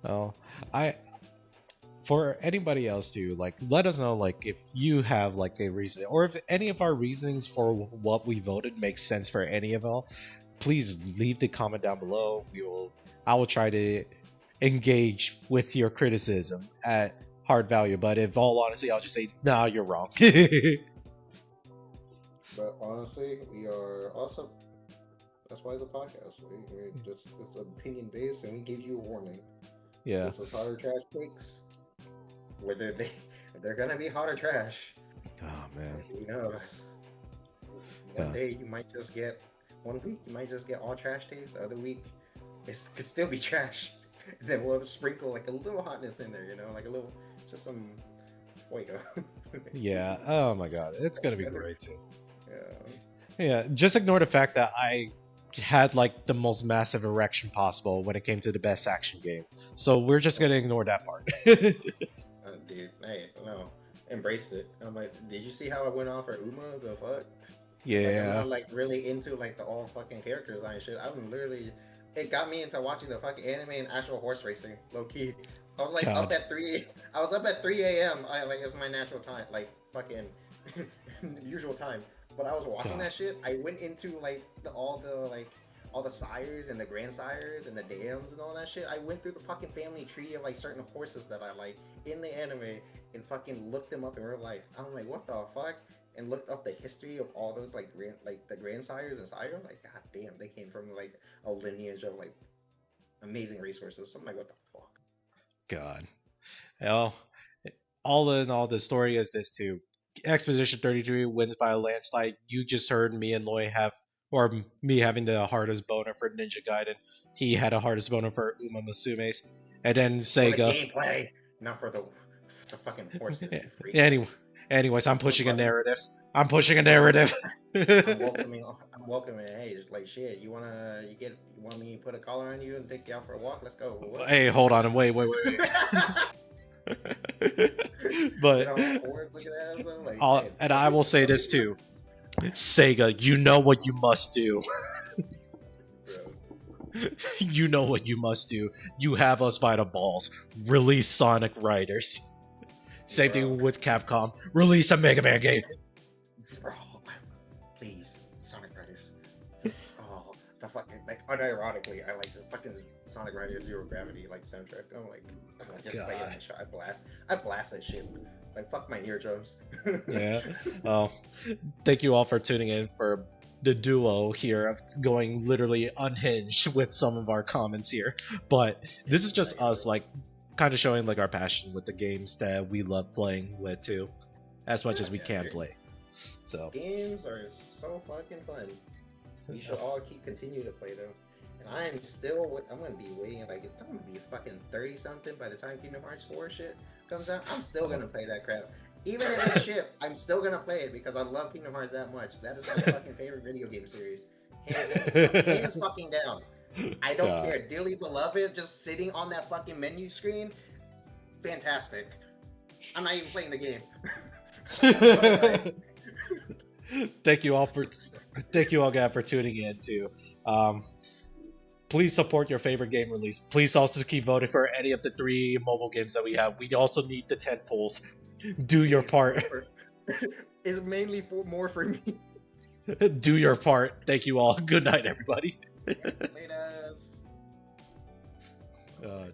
Well, for anybody else too, let us know if you have a reason, or if any of our reasonings for what we voted makes sense for any of all. Please leave the comment down below. I will try to engage with your criticism at hard value, but if all honesty, I'll just say, nah, you're wrong. But honestly, we are also, that's why it's a podcast. It's opinion based, and we give you a warning. Yeah. This is hotter trash takes. Whether they're gonna be hot or trash. Oh man. Who knows? One day you might just get, 1 week you might just get all trash takes. The other week it could still be trash. Then we'll sprinkle a little hotness in there, a little, just some fuego. Yeah. Oh my god, it's gonna be great too. Yeah. Yeah. Just ignore the fact that I had the most massive erection possible when it came to the best action game. So we're just gonna ignore that part. Dude, hey, no, embrace it. I'm did you see how I went off for Uma? The fuck? Yeah. I'm not really into the all fucking character design shit. I'm literally, it got me into watching the fucking anime and actual horse racing, low key. I was up at 3. I was up at 3 a.m. It's my natural time, fucking usual time. But I was watching that shit. I went into all the sires and the grandsires and the dams and all that shit. I went through the fucking family tree of certain horses that I like in the anime and fucking looked them up in real life. I'm what the fuck? and looked up the history of all those like the grandsires and sires. I'm like, god damn, they came from like a lineage of like amazing resources. So I'm like, what the fuck? God. Well, all in all, the story is this too. Expedition 33 wins by a landslide. You just heard me and Loy have, or me having the hardest boner for Ninja Gaiden. He had a hardest boner for Uma Musume's. And then For the Sega. gameplay, not for the fucking horses. You freaks. Anyways, I'm pushing a narrative. I'm pushing a narrative. I'm welcoming. Hey, like shit. You want me to put a collar on you and take you out for a walk? Let's go. What? Hey, hold on. Wait. But and I will say this too. Sega, you know what you must do. You know what you must do. You have us by the balls. Release Sonic Riders. Same thing with Capcom. Release a Mega Man game. Bro, please, Sonic Riders. Oh, the fucking like unironically, I like the fucking Sonic Riders Zero Gravity like soundtrack. I'm like, just play that shit. I blast that shit. Like fuck my eardrums. Yeah. Well, thank you all for tuning in for the duo here of going literally unhinged with some of our comments here. But this is just us like kind of showing like our passion with the games that we love playing with too, as much as we can play. So games are so fucking fun. We should all continue to play them. And I'm gonna be waiting, like I'm gonna be fucking 30 something by the time Kingdom Hearts 4 shit comes out. I'm still gonna play that crap. Even if it's shit, I'm still gonna play it because I love Kingdom Hearts that much. That is my fucking favorite video game series. Hands fucking down. I don't care. Dearly beloved, just sitting on that fucking menu screen, fantastic. I'm not even playing the game. Thank you all again for tuning in too. Please support your favorite game release. Please also keep voting for any of the 3 mobile games that we have. We also need the 10 polls. Do your part. It's mainly more for me. Do your part. Thank you all. Good night, everybody. Laters. Oh,